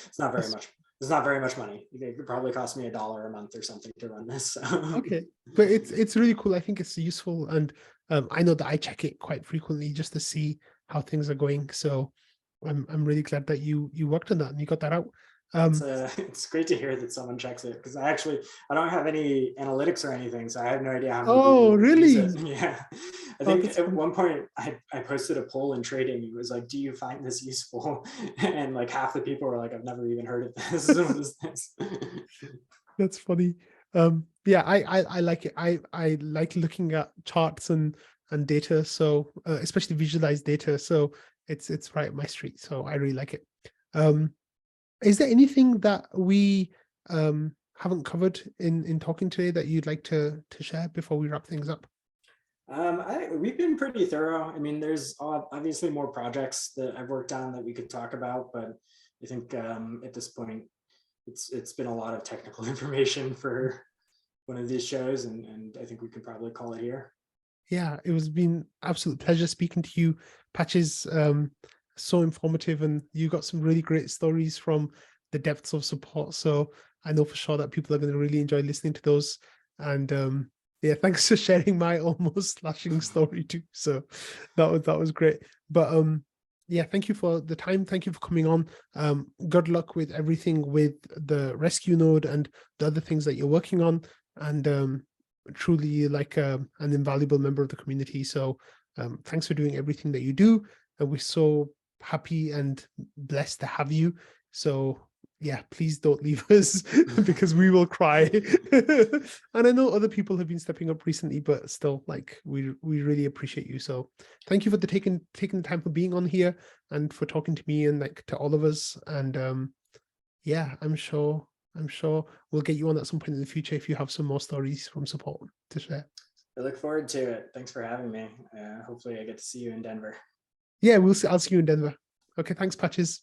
It's not very much. It's not very much money. It could probably cost me $1 a month or something to run this. So. Okay, but it's really cool. I think it's useful, and I know that I check it quite frequently just to see how things are going. So I'm really glad that you worked on that and you got that out. It's great to hear that someone checks it, because I don't have any analytics or anything, so I have no idea how many Oh, people really? use it. Yeah, I Oh, think that's at funny. one point I posted a poll in trading. It was like, "Do you find this useful?" And like half the people were like, "I've never even heard of this." What is this? That's funny. Yeah, I like it. I like looking at charts and data, so especially visualized data. So it's right up my street. So I really like it. Is there anything that we haven't covered in talking today that you'd like to share before we wrap things up? We've been pretty thorough. I mean, there's obviously more projects that I've worked on that we could talk about, but I think at this point, it's been a lot of technical information for one of these shows, and I think we could probably call it here. Yeah, it was been absolute pleasure speaking to you, Patches. So informative, and you got some really great stories from the depths of support. So I know for sure that people are going to really enjoy listening to those. And yeah, thanks for sharing my almost slashing story too. So that was great. But yeah, thank you for the time. Thank you for coming on. Good luck with everything with the rescue node and the other things that you're working on. And truly like an invaluable member of the community. So thanks for doing everything that you do. And we're so happy and blessed to have you. So yeah, please don't leave us because we will cry. And I know other people have been stepping up recently, but still, like we really appreciate you. So thank you for taking the time for being on here and for talking to me and like to all of us. And yeah, I'm sure we'll get you on at some point in the future if you have some more stories from support to share. I look forward to it. Thanks for having me. Hopefully I get to see you in Denver. Yeah, I'll see you in Denver. Okay, thanks, Patches.